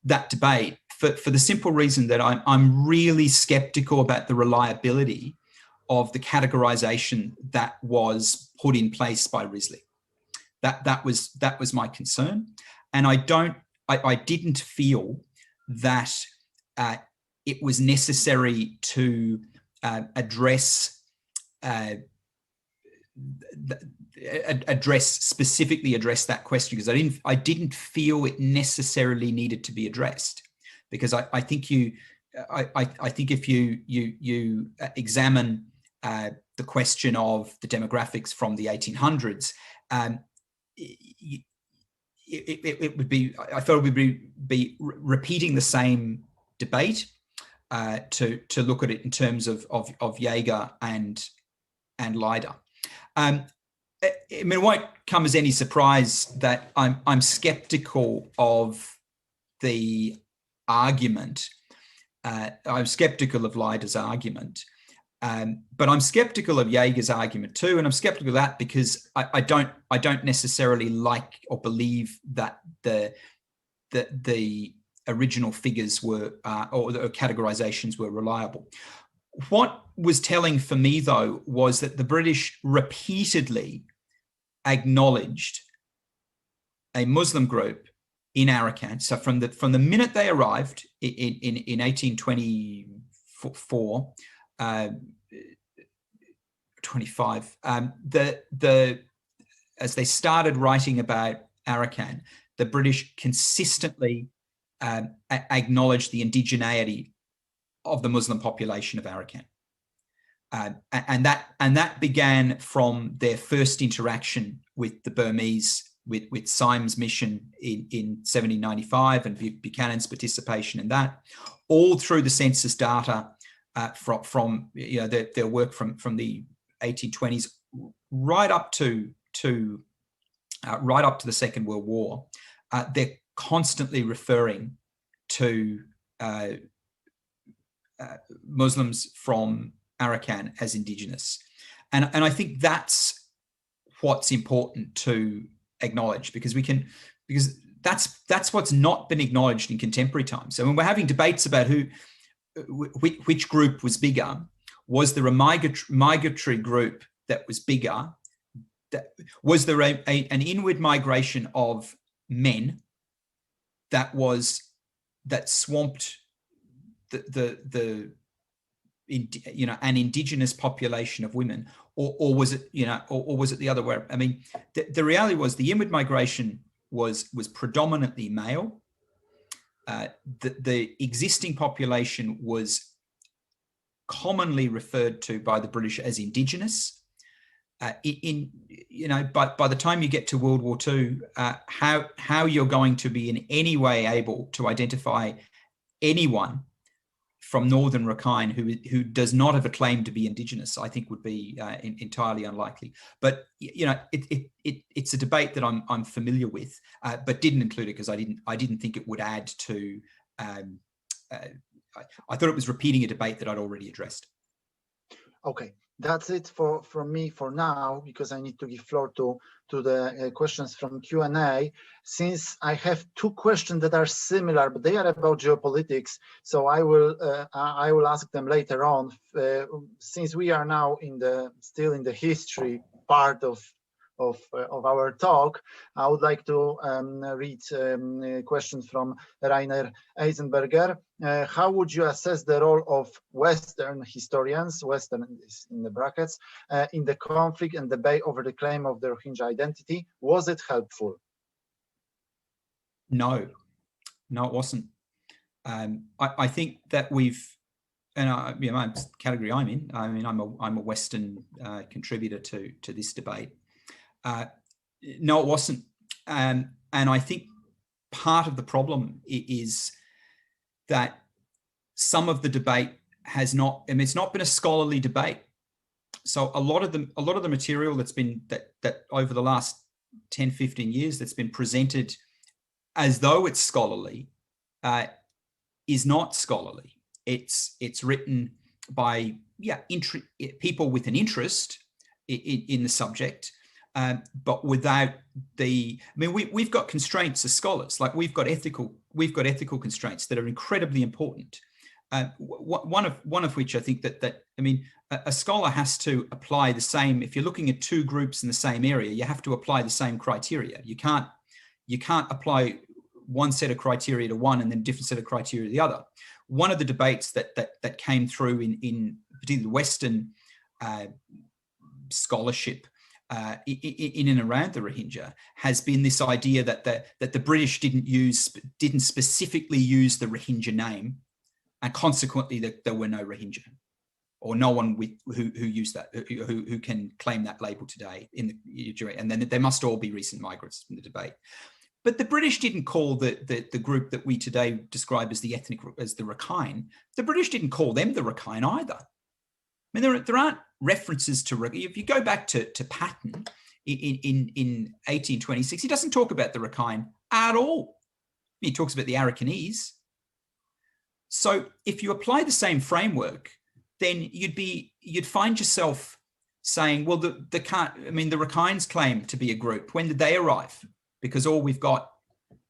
that debate for the simple reason that I'm really skeptical about the reliability of the categorization that was put in place by Risley. That was my concern, and I didn't feel that it was necessary to specifically address that question, because I didn't feel it necessarily needed to be addressed, because I think if you examine the question of the demographics from the 1800s, it would be, I thought it would be repeating the same debate to look at it in terms of Jaeger and Leiter. I mean, it won't come as any surprise that I'm skeptical of the argument. I'm skeptical of Leiter's argument, but I'm skeptical of Jaeger's argument too, and I'm skeptical of that because I don't necessarily like or believe that the original figures were or the categorizations were reliable. What was telling for me, though, was that the British repeatedly acknowledged a Muslim group in Arakan. So from the minute they arrived in 1824, 25, as they started writing about Arakan, the British consistently acknowledged the indigeneity of the Muslim population of Arakan. And that began from their first interaction with the Burmese, with Syme's mission in 1795 and Buchanan's participation in that, all through the census data from their work from the 1820s right up to the Second World War. They're constantly referring to Muslims from Arakan as indigenous, and I think that's what's important to acknowledge, because that's what's not been acknowledged in contemporary times. So when we're having debates about which group was bigger, was there a migratory group that was bigger? Was there an inward migration of men that swamped an indigenous population of women, or was it the other way? I mean, the reality was the inward migration was predominantly male. The existing population was commonly referred to by the British as indigenous. By the time you get to World War II, how you're going to be in any way able to identify anyone from northern Rakhine who does not have a claim to be indigenous, I think would be entirely unlikely. But it's a debate that I'm familiar with, but didn't include it because I didn't think it would add to. I thought it was repeating a debate that I'd already addressed. Okay, that's it from me for now, because I need to give floor to the questions from Q&A. Since I have two questions that are similar, but they are about geopolitics, so I will ask them later on. Since we are now still in the history part of our talk, I would like to read questions from Rainer Eisenberger. How would you assess the role of Western historians, Western is in the brackets, in the conflict and debate over the claim of the Rohingya identity? Was it helpful? No, it wasn't. I think that my category I'm in. I mean, I'm a Western contributor to this debate. No, it wasn't. And I think part of the problem is that some of the debate has not, and it's not been a scholarly debate. So a lot of the material that's been that over the last 10, 15 years that's been presented as though it's scholarly is not scholarly. It's written by people with an interest in the subject. But without we've got constraints as scholars. Like we've got ethical constraints that are incredibly important. One of which I think that a scholar has to apply the same. If you're looking at two groups in the same area, you have to apply the same criteria. You can't apply one set of criteria to one and then a different set of criteria to the other. One of the debates that came through in particularly Western scholarship in and around the Rohingya has been this idea that the British didn't specifically use the Rohingya name, and consequently that there were no Rohingya, or no one who used that, who can claim that label today and then they must all be recent migrants in the debate. But the British didn't call the group that we today describe as the Rakhine. The British didn't call them the Rakhine either. I mean, there aren't references to, if you go back to Patton in 1826, he doesn't talk about the Rakhine at all. He talks about the Arakanese. So if you apply the same framework, then you'd find yourself saying, well, the Rakhines claim to be a group. When did they arrive? Because all we've got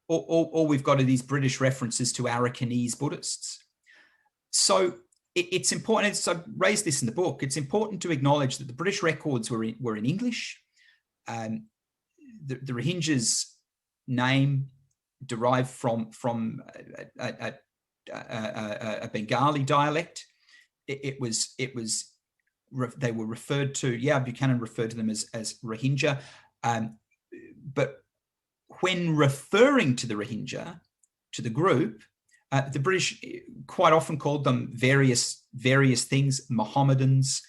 are these British references to Arakanese Buddhists. So it's important. So I raised this in the book. It's important to acknowledge that the British records were in English. The Rohingya's name derived from a Bengali dialect. They were referred to. Buchanan referred to them as Rohingya, but when referring to the Rohingya, to the group, the British quite often called them various things: Mohammedans,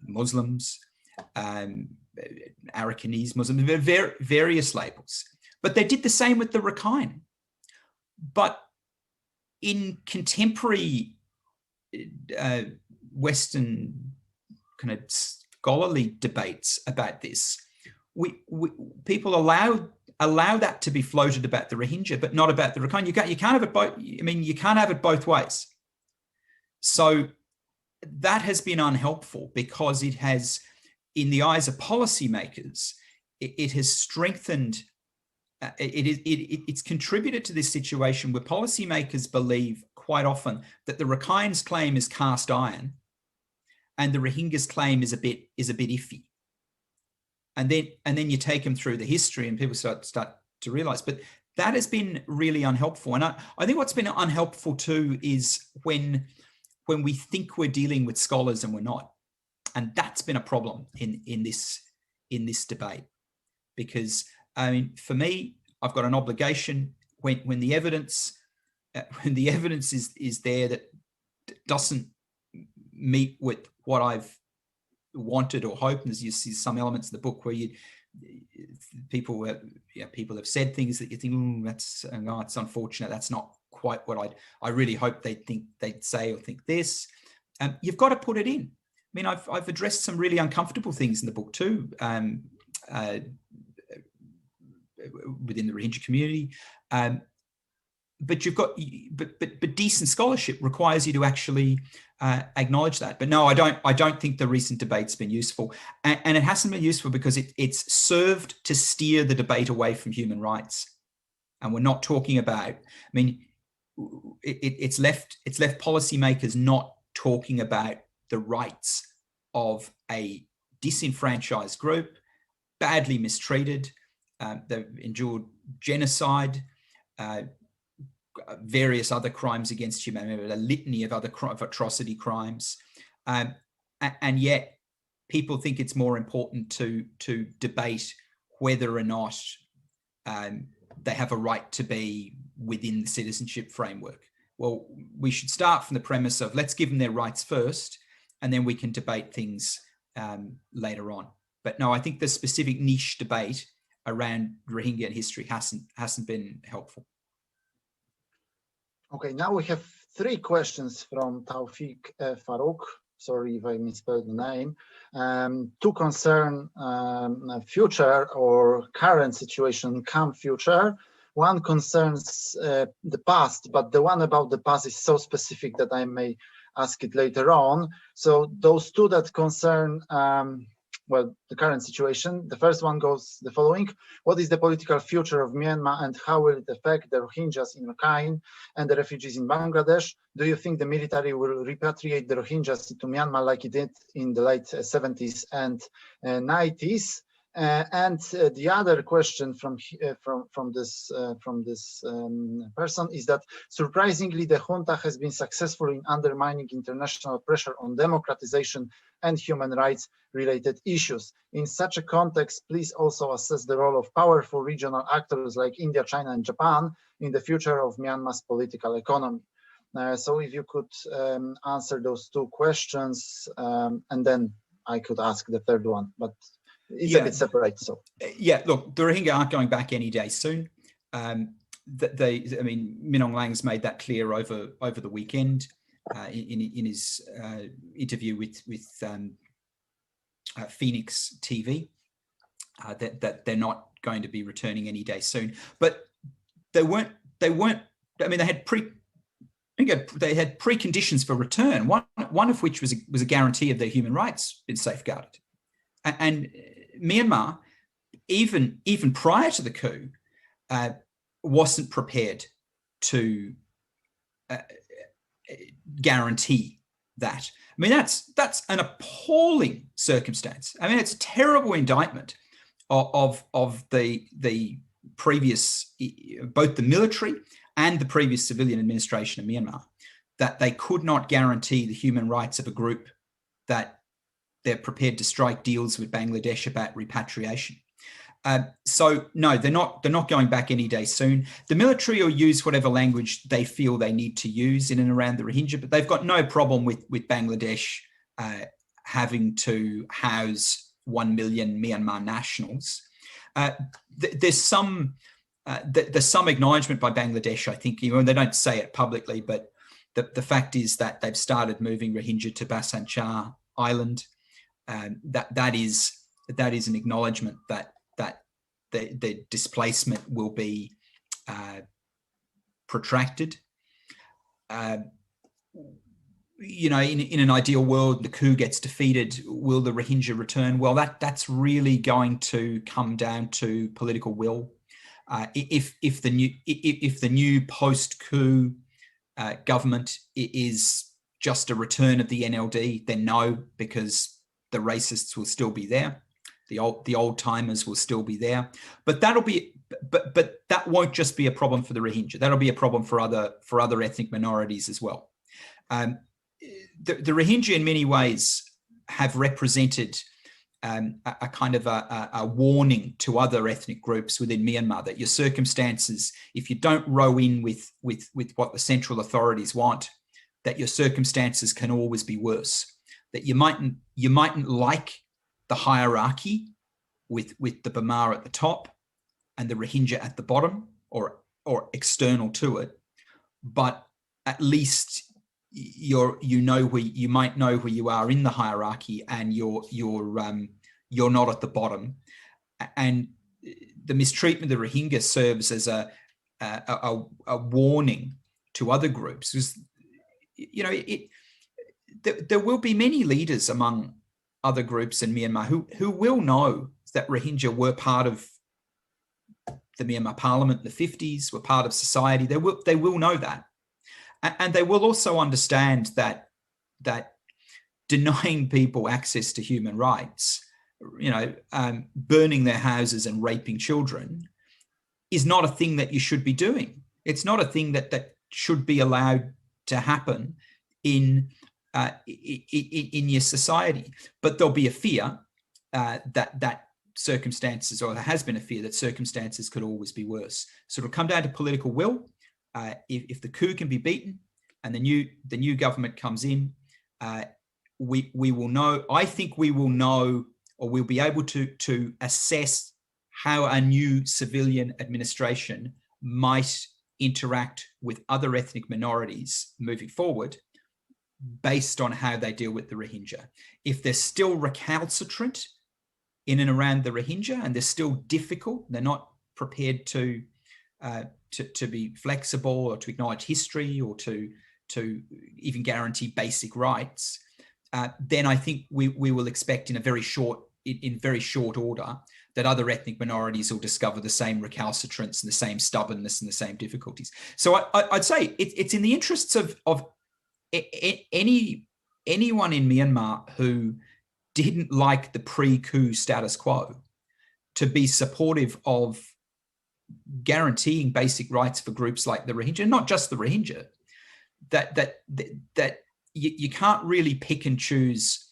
Muslims, Arakanese Muslims, various labels. But they did the same with the Rakhine. But in contemporary Western kind of scholarly debates about this, people allow that to be floated about the Rohingya, but not about the Rakhine. You can't have it both. I mean, you can't have it both ways. So that has been unhelpful because it has, in the eyes of policymakers, it has strengthened. It's contributed to this situation where policymakers believe quite often that the Rakhine's claim is cast iron, and the Rohingya's claim is a bit iffy. And then you take them through the history, and people start to realize. But that has been really unhelpful. And I think what's been unhelpful too is when we think we're dealing with scholars and we're not, and that's been a problem in this debate. Because I mean, for me, I've got an obligation when the evidence is there that doesn't meet with what I've wanted or hoped. And as you see some elements of the book where people have said things that you think, it's unfortunate. That's not quite what I really hope they'd say or think this. You've got to put it in. I mean, I've addressed some really uncomfortable things in the book too. Within the Rohingya community, but decent scholarship requires you to actually acknowledge that. But no, I don't think the recent debate's been useful, and it hasn't been useful because it's served to steer the debate away from human rights, and we're not talking about. I mean, it's left policymakers not talking about the rights of a disenfranchised group, badly mistreated. They've endured genocide, various other crimes against humanity, a litany of other atrocity crimes, and yet people think it's more important to debate whether or not they have a right to be within the citizenship framework. Well, we should start from the premise of let's give them their rights first, and then we can debate things later on. But no, I think the specific niche debate around Rohingya and history hasn't been helpful. Okay, now we have 3 questions from Taufik Farouk. Sorry if I misspelled the name. 2 concern future or current situation, come future. 1 concerns the past, but the one about the past is so specific that I may ask it later on. So those 2 that concern the current situation. The first one goes the following: what is the political future of Myanmar and how will it affect the Rohingyas in Rakhine and the refugees in Bangladesh? Do you think the military will repatriate the Rohingyas to Myanmar like it did in the late 70s and 90s? And the other question from this person is that surprisingly the junta has been successful in undermining international pressure on democratization and human rights related issues. In such a context, please also assess the role of powerful regional actors like India, China, and Japan in the future of Myanmar's political economy. So if you could answer those 2 questions, and then I could ask the third one, but it's a bit separate. So yeah, look, the Rohingya aren't going back any day soon. I mean, Min Aung Hlaing's made that clear over the weekend in his interview with Phoenix TV, that they're not going to be returning any day soon. But they weren't. I mean, they had preconditions for return. One of which was a guarantee of their human rights being safeguarded, and Myanmar, even prior to the coup, wasn't prepared to guarantee that. I mean, that's an appalling circumstance. I mean, it's a terrible indictment of the previous, both the military and the previous civilian administration of Myanmar, that they could not guarantee the human rights of a group that they're prepared to strike deals with Bangladesh about repatriation. So no, they're not going back any day soon. The military will use whatever language they feel they need to use in and around the Rohingya, but they've got no problem with Bangladesh having to house 1 million Myanmar nationals. There's some acknowledgement by Bangladesh, I think, even they don't say it publicly, but the fact is that they've started moving Rohingya to Bhasan Char Island. That is an acknowledgement that the displacement will be protracted. You know, in an ideal world, the coup gets defeated. Will the Rohingya return? Well, that's really going to come down to political will. If the new post-coup government is just a return of the NLD, then no, because the racists will still be there. The old timers will still be there, but that won't just be a problem for the Rohingya. That'll be a problem for other ethnic minorities as well. The Rohingya, in many ways, have represented a kind of a warning to other ethnic groups within Myanmar that your circumstances, if you don't row in with what the central authorities want, that your circumstances can always be worse. That you mightn't like the hierarchy with the Bamar at the top and the Rohingya at the bottom or external to it, but at least you might know where you are in the hierarchy, and you're not at the bottom. And the mistreatment of the Rohingya serves as a warning to other groups. Because, you know, there will be many leaders among other groups in Myanmar who will know that Rohingya were part of the Myanmar parliament in the 50s, were part of society. They will know that. And they will also understand that denying people access to human rights, burning their houses and raping children, is not a thing that you should be doing. It's not a thing that should be allowed to happen in your society. But there'll be a fear that circumstances, or there has been a fear that circumstances could always be worse. So it'll come down to political will. If the coup can be beaten and the new government comes in, we will know. I think we will know, or we'll be able to assess how a new civilian administration might interact with other ethnic minorities moving forward, based on how they deal with the Rohingya. If they're still recalcitrant in and around the Rohingya, and they're still difficult, they're not prepared to be flexible or to acknowledge history or to even guarantee basic rights, then I think we will expect in very short order that other ethnic minorities will discover the same recalcitrance and the same stubbornness and the same difficulties. So I'd say it's in the interests of anyone in Myanmar who didn't like the pre-coup status quo to be supportive of guaranteeing basic rights for groups like the Rohingya, not just the Rohingya. That you can't really pick and choose.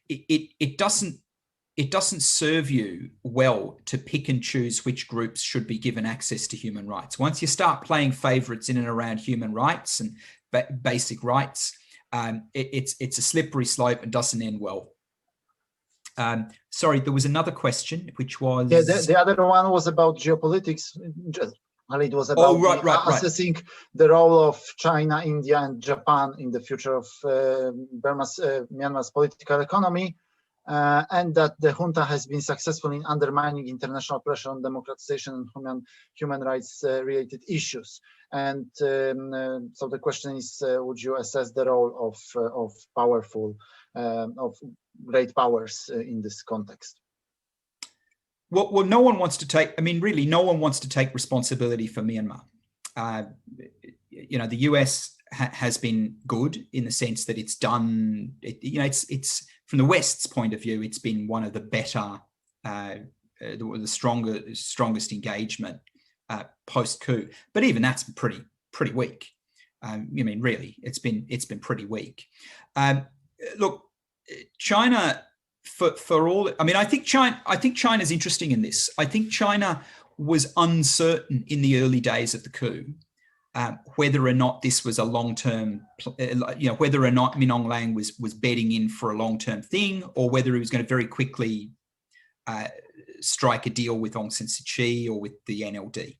It doesn't serve you well to pick and choose which groups should be given access to human rights. Once you start playing favorites in and around human rights and basic rights, it's a slippery slope and doesn't end well. Sorry, there was another question, which was... Yeah, the other one was about geopolitics. It was about assessing the role of China, India, and Japan in the future of Myanmar's political economy, and that the junta has been successful in undermining international pressure on democratization and human rights related issues. And so the question is, would you assess the role of great powers in this context? Well, no one wants to take, really, no one wants to take responsibility for Myanmar. The US has been good in the sense that it's done, it's from the West's point of view, it's been one of the better, the strongest engagement post-coup. But even that's pretty weak. Really, it's been pretty weak. Look, China... For all, I think China's interesting in this. I think China was uncertain in the early days of the coup whether or not this was a long-term, whether or not Min Aung Hlaing was bedding in for a long-term thing, or whether he was going to very quickly strike a deal with Aung San Suu Kyi or with the NLD.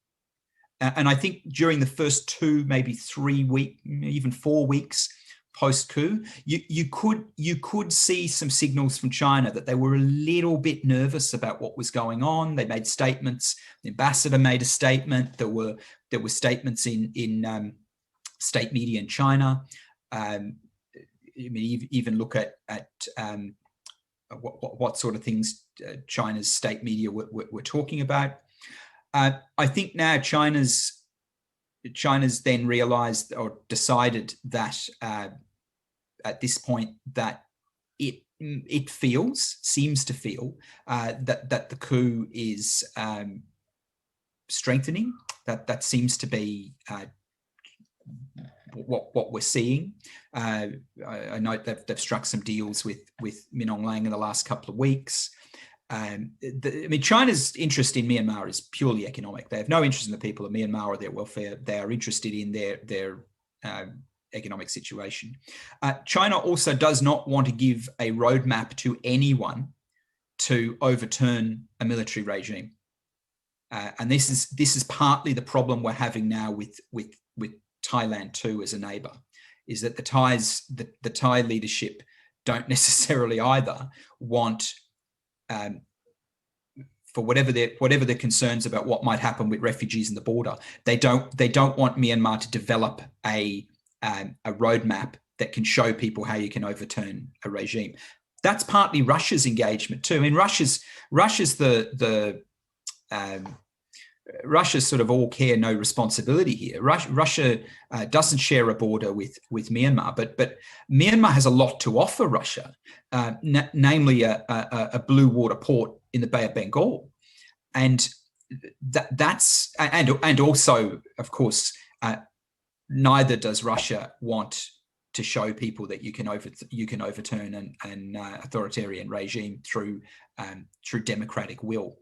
And I think during the first 2, maybe 3 weeks, even 4 weeks post-coup, you could see some signals from China that they were a little bit nervous about what was going on. They made statements. The ambassador made a statement. There were statements in state media in China. Even look at what sort of things China's state media were talking about. I think now China's then realized or decided that at this point that it seems to feel that the coup is strengthening. That seems to be what we're seeing. I note that they've struck some deals with Min Aung Hlaing in the last couple of weeks. China's interest in Myanmar is purely economic. They have no interest in the people of Myanmar or their welfare. They are interested in their economic situation. China also does not want to give a roadmap to anyone to overturn a military regime, and this is partly the problem we're having now with Thailand too as a neighbour, is that the Thai leadership don't necessarily either want. For whatever their concerns about what might happen with refugees in the border, they don't want Myanmar to develop a roadmap that can show people how you can overturn a regime. That's partly Russia's engagement too. Russia's sort of all care, no responsibility here. Russia doesn't share a border with Myanmar, but Myanmar has a lot to offer Russia, namely a blue water port in the Bay of Bengal, and that's also, of course, neither does Russia want to show people that you can overturn an authoritarian regime through democratic will.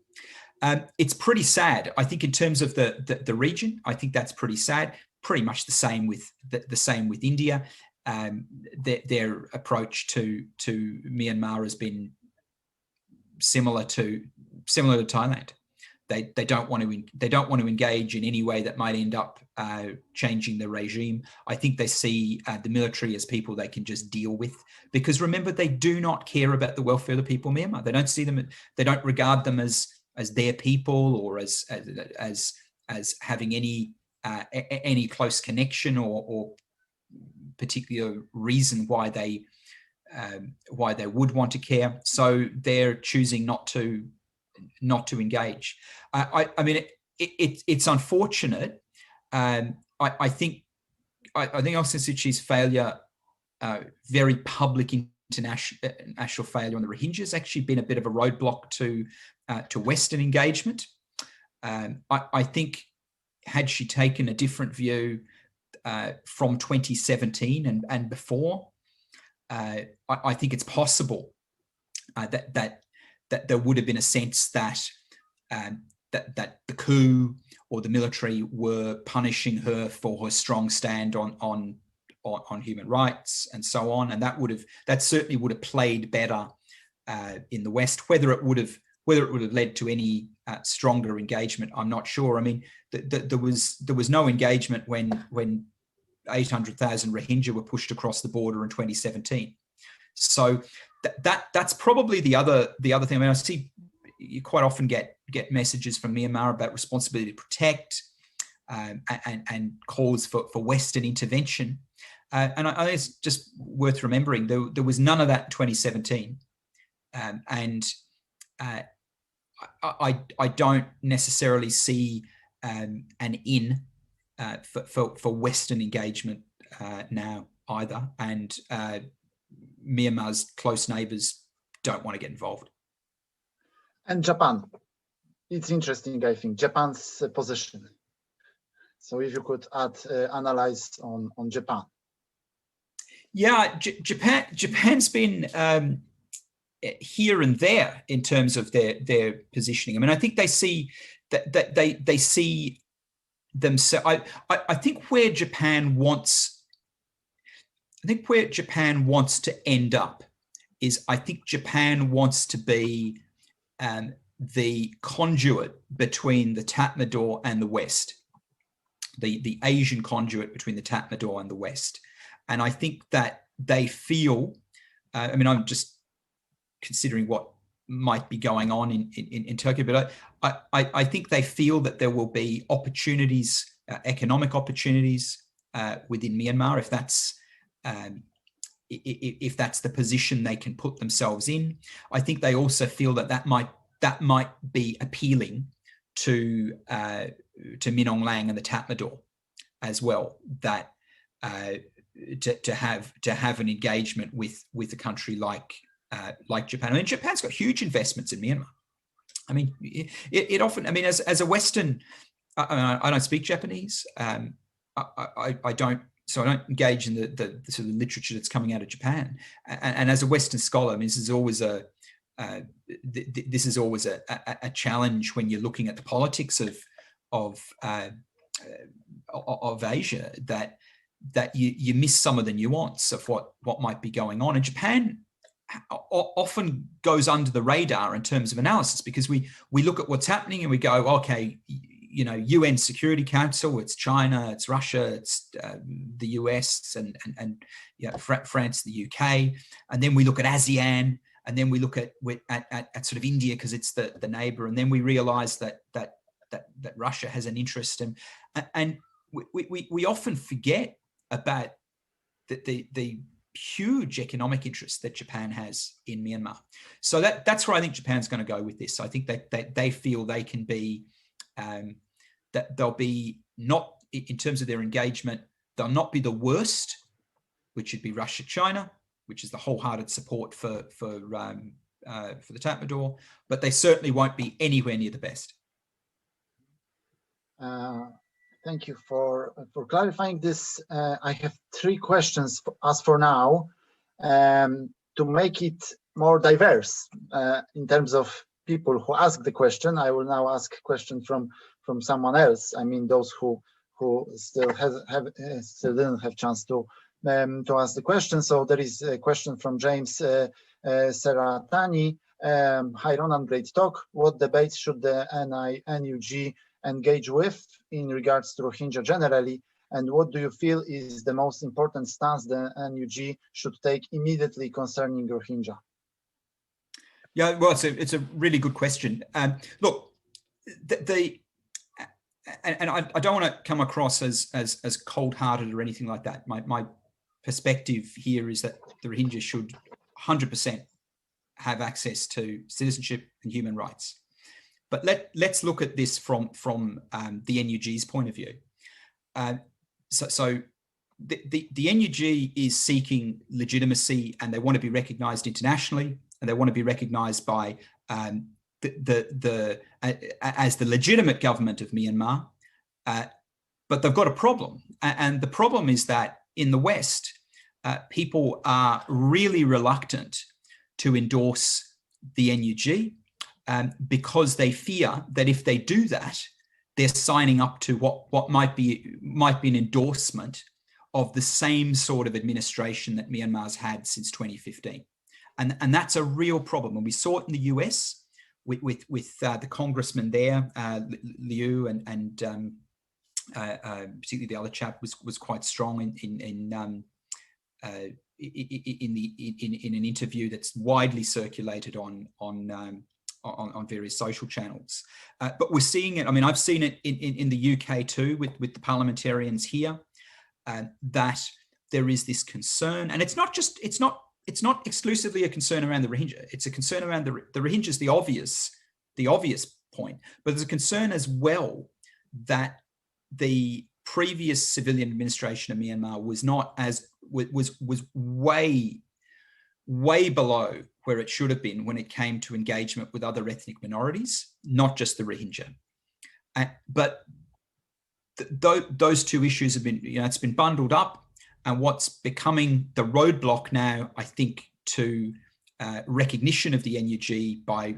It's pretty sad. I think in terms of the region, I think that's pretty sad. Pretty much the same with India. Their approach to Myanmar has been similar to Thailand. They don't want to engage in any way that might end up changing the regime. I think they see the military as people they can just deal with, because remember, they do not care about the welfare of the people of Myanmar. They don't see them. They don't regard them as their people or as having any close connection or particular reason why they would want to care. So they're choosing not to engage. It's unfortunate. I think Aung San Suu Kyi's failure, very public international failure on the Rohingya, has actually been a bit of a roadblock to Western engagement. I think had she taken a different view from 2017 and before, I think it's possible that there would have been a sense that the coup or the military were punishing her for her strong stand on human rights and so on, and that certainly would have played better in the West. Whether it would have led to any stronger engagement, I'm not sure. I mean, there was no engagement when 800,000 Rohingya were pushed across the border in 2017. So that's probably the other thing. I mean, I see you quite often get messages from Myanmar about responsibility to protect and calls for Western intervention. And I think it's just worth remembering there was none of that in 2017. And I don't necessarily see an in for Western engagement now either. And Myanmar's close neighbours don't want to get involved. And Japan, it's interesting, I think, Japan's position. So if you could add analyze on Japan. Yeah, Japan's been here and there in terms of their positioning. I mean, I think they see that they see themselves. I think where Japan wants to end up is, I think Japan wants to be the conduit between the Tatmadaw and the West, the Asian conduit between the Tatmadaw and the West. And I think that they feel, I mean, I'm just considering what might be going on in Turkey, but I think they feel that there will be opportunities, economic opportunities within Myanmar, if that's the position they can put themselves in. I think they also feel that might be appealing to Min Aung Hlaing and the Tatmadaw as well, that to have an engagement with a country like Japan. I mean, Japan's got huge investments in Myanmar. I mean, it often, I mean, as a Western, I don't speak Japanese. I don't engage in the sort of literature that's coming out of Japan. And as a Western scholar, I mean, this is always a challenge when you're looking at the politics of Asia, that you miss some of the nuance of what might be going on. And Japan often goes under the radar in terms of analysis, because we look at what's happening and we go, okay, you know, UN Security Council, it's China, it's Russia, it's the US and you know, France, the UK, and then we look at ASEAN, and then we look at sort of India because it's the neighbor, and then we realize that Russia has an interest, and we often forget about the huge economic interest that Japan has in Myanmar. So that's where I think Japan's going to go with this. I think that they feel they can be, that they'll be not, in terms of their engagement, they'll not be the worst, which would be Russia, China, which is the wholehearted support for the Tatmadaw, but they certainly won't be anywhere near the best. Thank you for clarifying this. I have 3 questions as for now, to make it more diverse in terms of people who ask the question. I will now ask a question from someone else. I mean, those who still didn't have chance to ask the question. So there is a question from James Seratani. Hi Ronan, great talk. What debates should the NUG engage with in regards to Rohingya generally, and what do you feel is the most important stance the NUG should take immediately concerning Rohingya? Yeah, well, it's a really good question. Look, and I don't want to come across as cold-hearted or anything like that. My perspective here is that the Rohingya should 100% have access to citizenship and human rights. But let's look at this from the NUG's point of view. So the NUG is seeking legitimacy, and they want to be recognised internationally, and they want to be recognised by as the legitimate government of Myanmar. But they've got a problem, and the problem is that in the West, people are really reluctant to endorse the NUG. Because they fear that if they do that, they're signing up to what might be an endorsement of the same sort of administration that Myanmar's had since 2015. And that's a real problem. And we saw it in the US with the congressman there, Liu, and particularly the other chap was quite strong in an interview that's widely circulated on various social channels. But we're seeing it. I mean, I've seen it in the UK too with the parliamentarians here, that there is this concern, and it's not exclusively a concern around the Rohingya. It's a concern around the Rohingya is the obvious point, but there's a concern as well that the previous civilian administration of Myanmar was way below where it should have been when it came to engagement with other ethnic minorities, not just the Rohingya. But those two issues have been, it's been bundled up. And what's becoming the roadblock now, I think, to recognition of the NUG by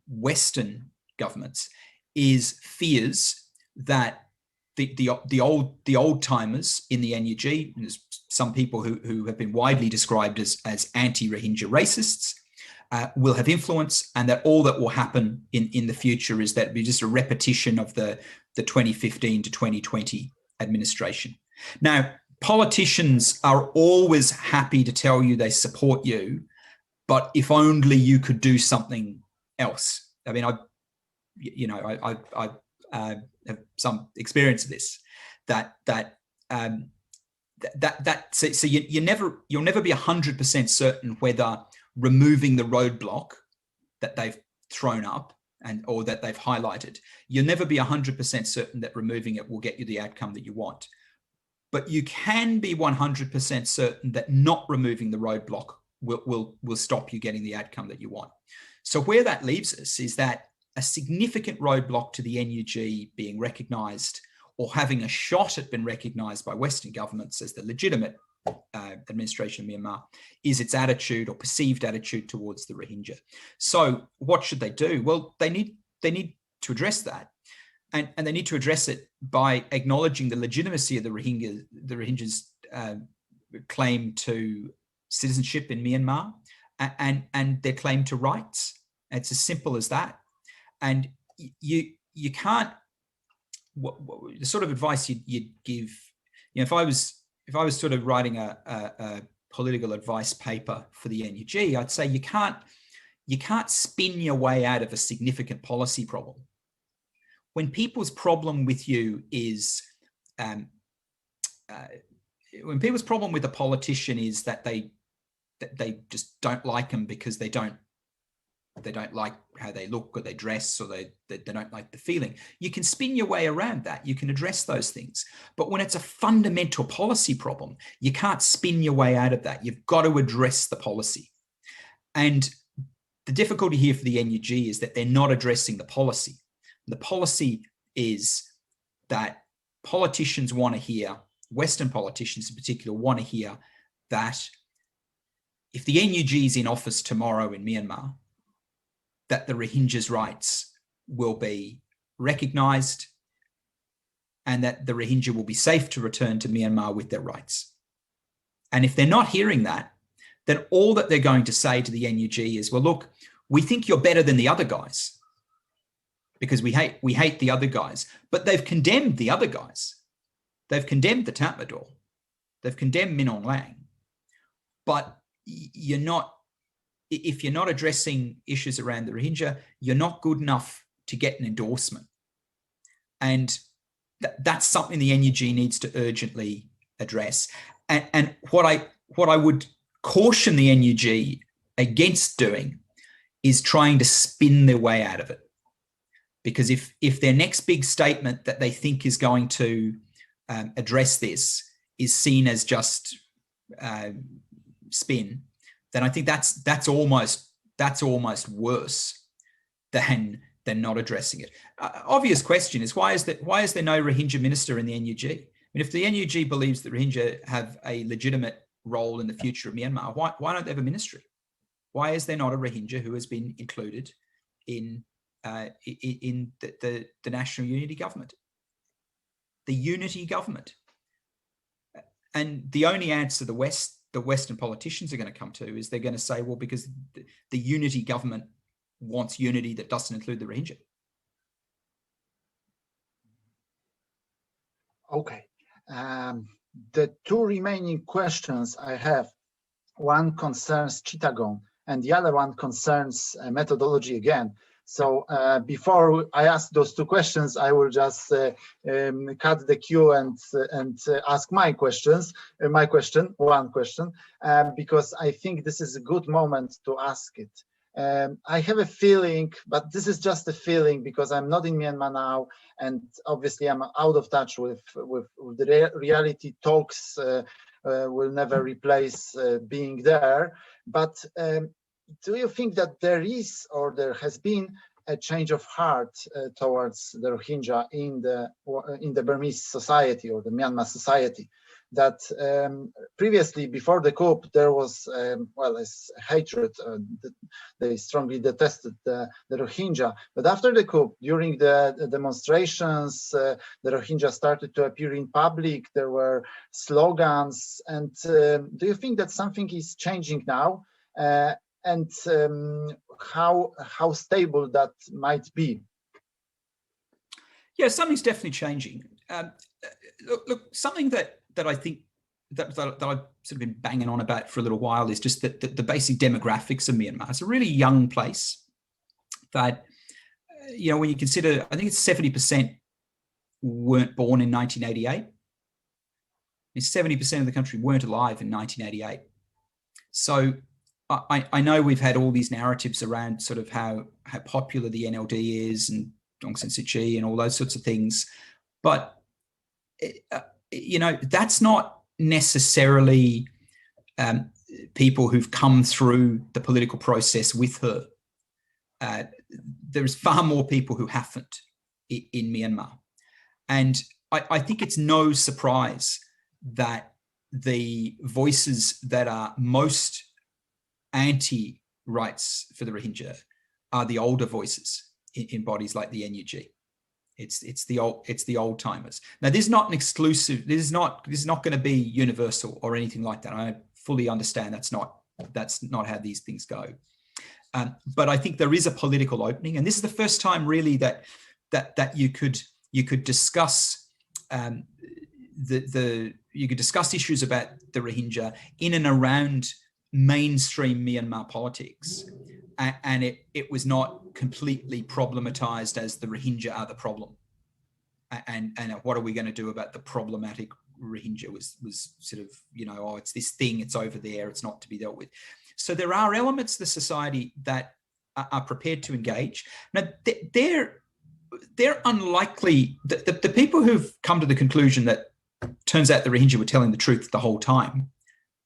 Western governments is fears that the old timers in the NUG, and there's some people who have been widely described as anti-Rohingya racists, will have influence, and that all that will happen in the future is that it'll be just a repetition of the 2015 to 2020 administration. Now, politicians are always happy to tell you they support you, but if only you could do something else. I mean, I have some experience of this. So you'll never be 100% certain whether removing the roadblock that they've thrown up or that they've highlighted. You'll never be 100% certain that removing it will get you the outcome that you want. But you can be 100% certain that not removing the roadblock will stop you getting the outcome that you want. So where that leaves us is that a significant roadblock to the NUG being recognised or having a shot at being recognised by Western governments as the legitimate administration of Myanmar is its attitude or perceived attitude towards the Rohingya. So what should they do? Well, they need to address that. And they need to address it by acknowledging the legitimacy of the Rohingyas' claim to citizenship in Myanmar and their claim to rights. It's as simple as that. And you can't. The sort of advice you'd give, if I was sort of writing a political advice paper for the NUG, I'd say you can't spin your way out of a significant policy problem. When people's problem with you is, when people's problem with a politician is that they just don't like them because they don't like how they look or they dress, or they don't like the feeling, you can spin your way around that. You can address those things. But when it's a fundamental policy problem, you can't spin your way out of that. You've got to address the policy. And the difficulty here for the NUG is that they're not addressing the policy. The policy is that politicians want to hear, Western politicians in particular, want to hear that if the NUG is in office tomorrow in Myanmar, that the Rohingyas' rights will be recognised and that the Rohingya will be safe to return to Myanmar with their rights. And if they're not hearing that, then all that they're going to say to the NUG is, well, look, we think you're better than the other guys because we hate the other guys. But they've condemned the other guys. They've condemned the Tatmadaw. They've condemned Min Aung Hlaing. But if you're not addressing issues around the Rohingya, you're not good enough to get an endorsement. And that's something the NUG needs to urgently address. And what I would caution the NUG against doing is trying to spin their way out of it. Because if their next big statement that they think is going to address this is seen as just spin, then I think that's almost worse than not addressing it. Obvious question is why is there no Rohingya minister in the NUG? I mean, if the NUG believes that Rohingya have a legitimate role in the future of Myanmar, why don't they have a ministry? Why is there not a Rohingya who has been included in the National Unity Government? The Unity Government. And the only answer the West the Western politicians are going to come to is they're going to say, well, because the unity government wants unity that doesn't include the Rohingya. Okay. The two remaining questions I have, one concerns Chittagong and the other one concerns methodology again. So before I ask those two questions, I will just cut the queue and ask one question, because I think this is a good moment to ask it. I have a feeling, but this is just a feeling because I'm not in Myanmar now, and obviously I'm out of touch with the reality. Talks will never replace being there. But do you think that there is, or there has been, a change of heart towards the Rohingya in the Burmese society or the Myanmar society? That previously, before the coup, there was hatred. They strongly detested the Rohingya. But after the coup, during the demonstrations, the Rohingya started to appear in public. There were slogans. And do you think that something is changing now? And how stable that might be? Yeah, something's definitely changing. Look, something that I think that I've sort of been banging on about for a little while is just that the basic demographics of Myanmar. It's a really young place that, when you consider, I think it's 70% weren't born in 1988. 70% of the country weren't alive in 1988. So I know we've had all these narratives around sort of how popular the NLD is and Aung San Suu Kyi and all those sorts of things. But, that's not necessarily people who've come through the political process with her. There's far more people who haven't in Myanmar. And I think it's no surprise that the voices that are most anti-rights for the Rohingya are the older voices in bodies like the NUG. It's the old timers. Now, this is not an exclusive. This is not going to be universal or anything like that. I fully understand that's not how these things go. But I think there is a political opening, and this is the first time really that you could discuss you could discuss issues about the Rohingya in and around mainstream Myanmar politics, and it was not completely problematized as the Rohingya are the problem, and what are we going to do about the problematic Rohingya was sort of, it's this thing, it's over there, it's not to be dealt with. So there are elements of the society that are prepared to engage. Now they're unlikely, the people who've come to the conclusion that turns out the Rohingya were telling the truth the whole time.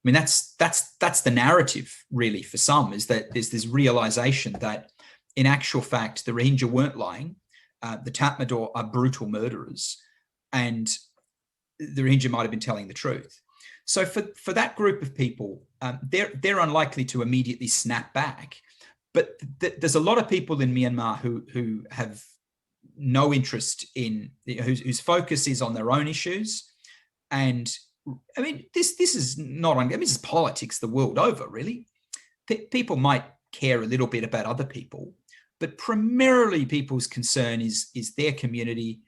I mean, that's the narrative really for some, is that there's this realization that in actual fact, the Rohingya weren't lying. The Tatmadaw are brutal murderers, and the Rohingya might have been telling the truth. So for that group of people, they're unlikely to immediately snap back. But there's a lot of people in Myanmar who have no interest in, whose focus is on their own issues. And I mean, this is not, this is politics the world over, really. People might care a little bit about other people, but primarily people's concern is their community,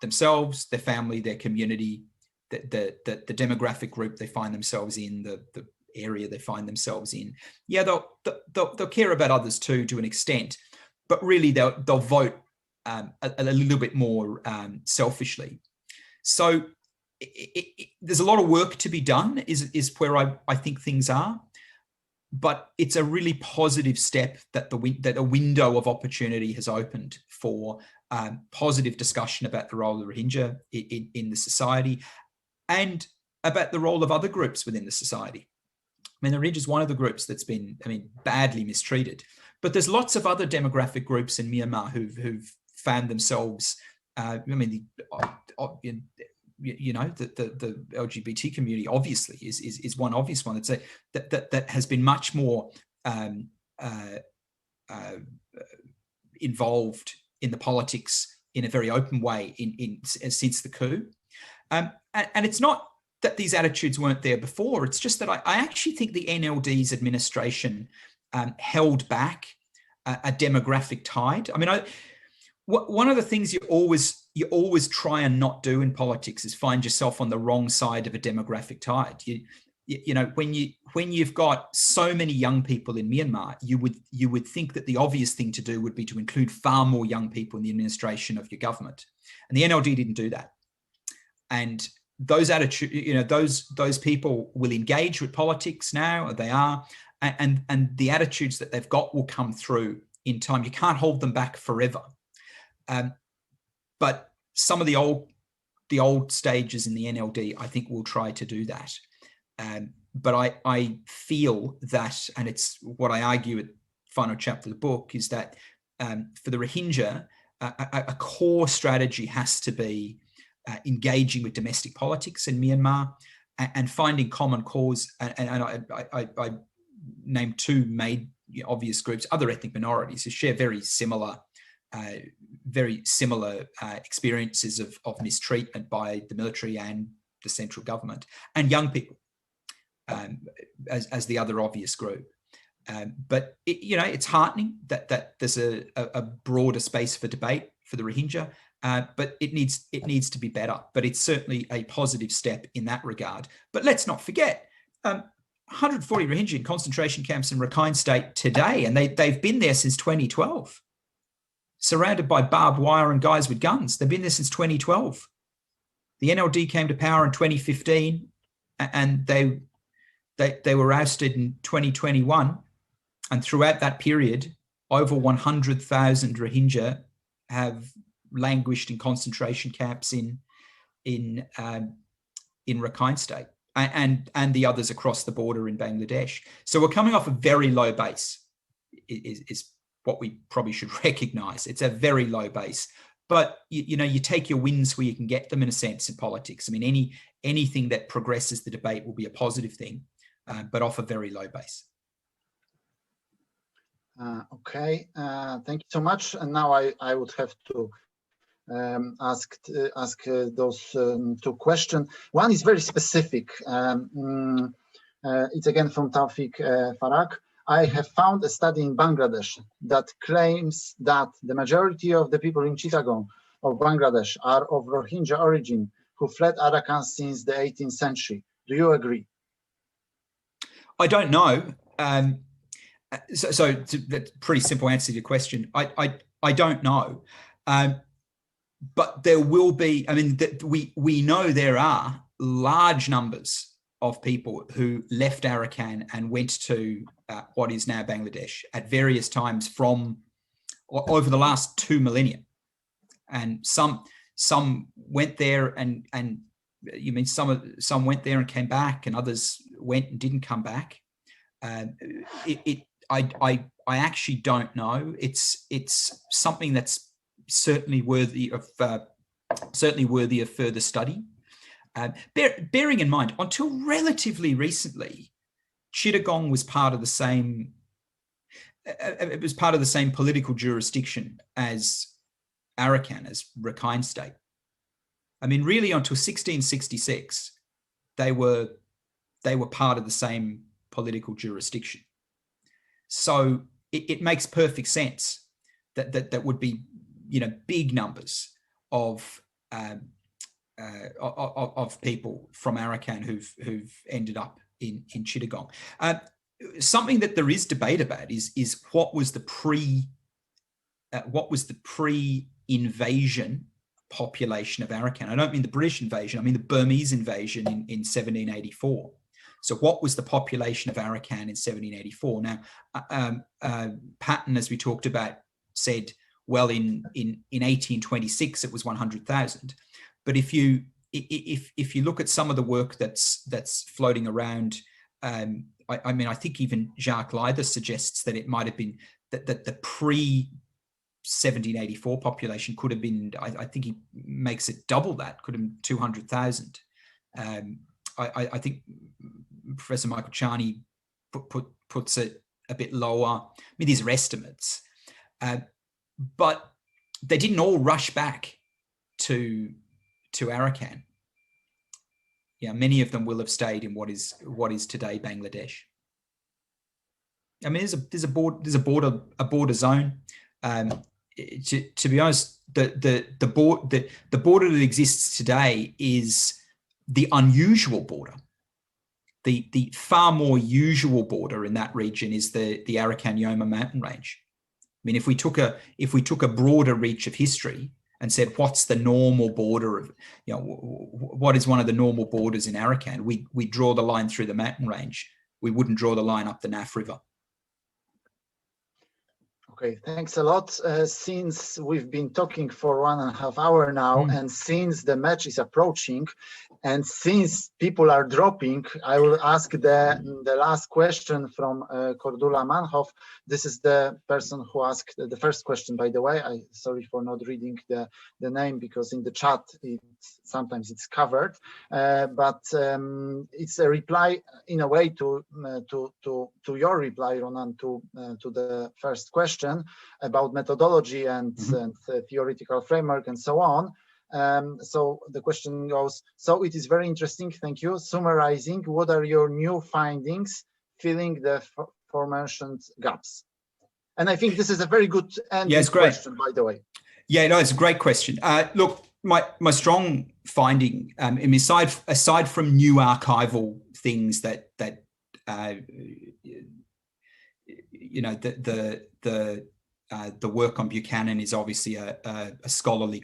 themselves, their family, their community, the demographic group they find themselves in, the area they find themselves in. Yeah, they'll care about others too, to an extent, but really they'll vote a little bit more selfishly. So there's a lot of work to be done, is where I think things are. But it's a really positive step that a window of opportunity has opened for positive discussion about the role of the Rohingya in the society, and about the role of other groups within the society. I mean, the Rohingya is one of the groups that's been, badly mistreated. But there's lots of other demographic groups in Myanmar who've found themselves, the LGBT community obviously is one obvious one that has been much more involved in the politics in a very open way since the coup, and it's not that these attitudes weren't there before. It's just that I actually think the NLD's administration held back a demographic tide. I mean, one of the things you always try and not do in politics is find yourself on the wrong side of a demographic tide. You know, when you've got so many young people in Myanmar, you would think that the obvious thing to do would be to include far more young people in the administration of your government, and the NLD didn't do that. And those attitudes, you know, those people will engage with politics now. They are, and the attitudes that they've got will come through in time. You can't hold them back forever. But some of the old stages in the NLD, I think, will try to do that. But I feel that, and it's what I argue at the final chapter of the book, is that for the Rohingya, a core strategy has to be engaging with domestic politics in Myanmar and finding common cause. And I named two obvious groups, other ethnic minorities who share very similar experiences of mistreatment by the military and the central government, and young people as the other obvious group. But it's heartening that there's a broader space for debate for the Rohingya, but it needs to be better. But it's certainly a positive step in that regard. But let's not forget, 140 Rohingya in concentration camps in Rakhine State today, and they've been there since 2012. Surrounded by barbed wire and guys with guns. They've been there since 2012. The NLD came to power in 2015, and they were ousted in 2021. And throughout that period, over 100,000 Rohingya have languished in concentration camps in Rakhine State, and the others across the border in Bangladesh. So we're coming off a very low base. Is what we probably should recognize. It's a very low base, but you take your wins where you can get them, in a sense, in politics. I mean, anything that progresses the debate will be a positive thing, but off a very low base. Okay, thank you so much. And now I would have to ask those two questions. One is very specific. It's again from Taufik Farag. I have found a study in Bangladesh that claims that the majority of the people in Chittagong of Bangladesh are of Rohingya origin who fled Arakan since the 18th century. Do you agree? I don't know. So that's a pretty simple answer to your question. I don't know. But there will be, I mean, we know there are large numbers of people who left Arakan and went to what is now Bangladesh at various times from over the last 2 millennia. And some went there and you mean some went there and came back, and others went and didn't come back. I actually don't know. It's something that's certainly worthy of further study. Bearing in mind, until relatively recently, Chittagong was part of the same. It was part of the same political jurisdiction as Arakan, as Rakhine State. I mean, really, until 1666, they were part of the same political jurisdiction. So it makes perfect sense that would be, big numbers of people from Arakan who've ended up in Chittagong. Something that there is debate about is what was the pre-invasion population of Arakan. I don't mean the British invasion. I mean the Burmese invasion in 1784. So what was the population of Arakan in 1784? Now, Patton, as we talked about, said, well, in 1826 it was 100,000. But if you look at some of the work that's floating around, I mean, I think even Jacques Leither suggests that it might have been that the pre-1784 population could have been, I think he makes it double that, could have been 200,000. I think Professor Michael Charney puts it a bit lower. I mean, these are estimates, but they didn't all rush back to Arakan. many of them will have stayed in what is today Bangladesh. I mean, there's a border zone. To be honest, the border that exists today is the unusual border. The far more usual border in that region is the Arakan-Yoma mountain range. I mean, if we took a broader reach of history and said, what's the normal border of, what is one of the normal borders in Arakan? We draw the line through the mountain range. We wouldn't draw the line up the Naf River. Okay, thanks a lot. Since we've been talking for 1.5 hours now, and since the match is approaching, and since people are dropping, I will ask the last question from Cordula Manhoff. This is the person who asked the first question, by the way. Sorry for not reading the name, because in the chat sometimes it's covered, but it's a reply in a way to your reply, Ronan, to the first question about methodology and theoretical framework and so on. So the question goes, so it is very interesting, thank you. Summarizing, what are your new findings filling the aforementioned gaps? And I think this is a very good question, by the way. Yeah, no, it's a great question. Look, my strong finding, aside from new archival things that the work on Buchanan is obviously a scholarly,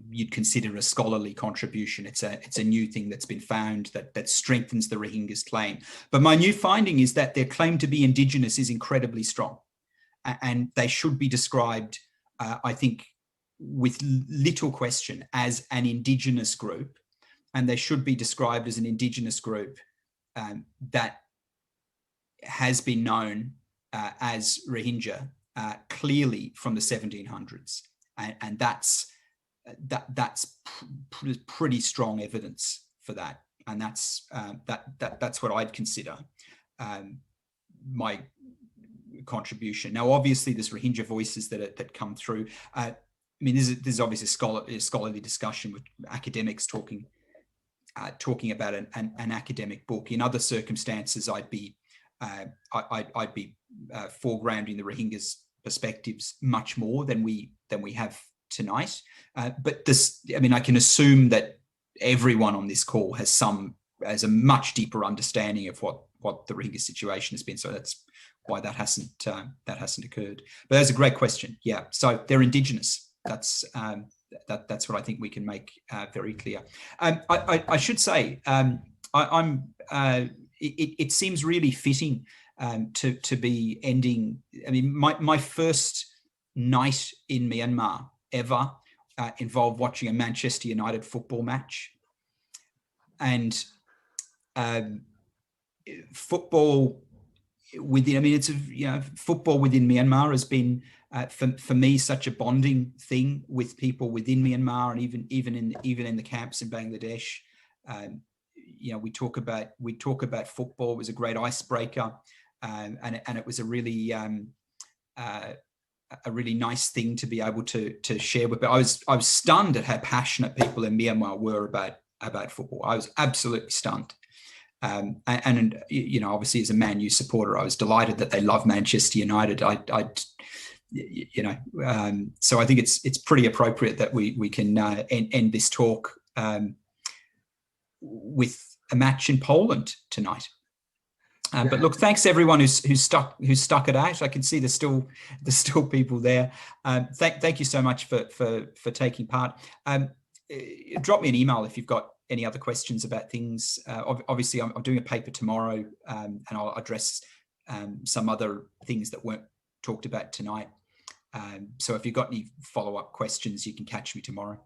you'd consider a scholarly contribution. It's a new thing that's been found that strengthens the Rohingya's claim. But my new finding is that their claim to be indigenous is incredibly strong, and they should be described, I think, with little question as an indigenous group, and they should be described as an indigenous group that has been known as Rohingya clearly from the 1700s, and that's pretty strong evidence for that, and that's what I'd consider my contribution. Now, obviously, there's Rohingya voices that come through. I mean, there's obviously a scholarly discussion with academics talking about an academic book. In other circumstances, I'd be foregrounding the Rohingya's perspectives much more than we have tonight. But this, I mean, I can assume that everyone on this call has a much deeper understanding of what the Rohingya situation has been. So that's why that hasn't occurred. But that's a great question. Yeah. So they're indigenous. That's what I think we can make very clear. I should say, it seems really fitting to be ending. I mean, my first night in Myanmar ever involved watching a Manchester United football match, and football within. I mean, football within Myanmar has been for me such a bonding thing with people within Myanmar, and even in the camps in Bangladesh. We talk about football. It was a great icebreaker, and it was a really nice thing to be able to share with. But I was stunned at how passionate people in Myanmar were about football. I was absolutely stunned. And obviously as a Man U supporter, I was delighted that they love Manchester United. So I think it's pretty appropriate that we can end this talk with a match in Poland tonight. But look, thanks everyone who's stuck it out. I can see there's still people there. Thank you so much for taking part. Drop me an email if you've got any other questions about things. Obviously, I'm doing a paper tomorrow, and I'll address some other things that weren't talked about tonight. So if you've got any follow-up questions, you can catch me tomorrow.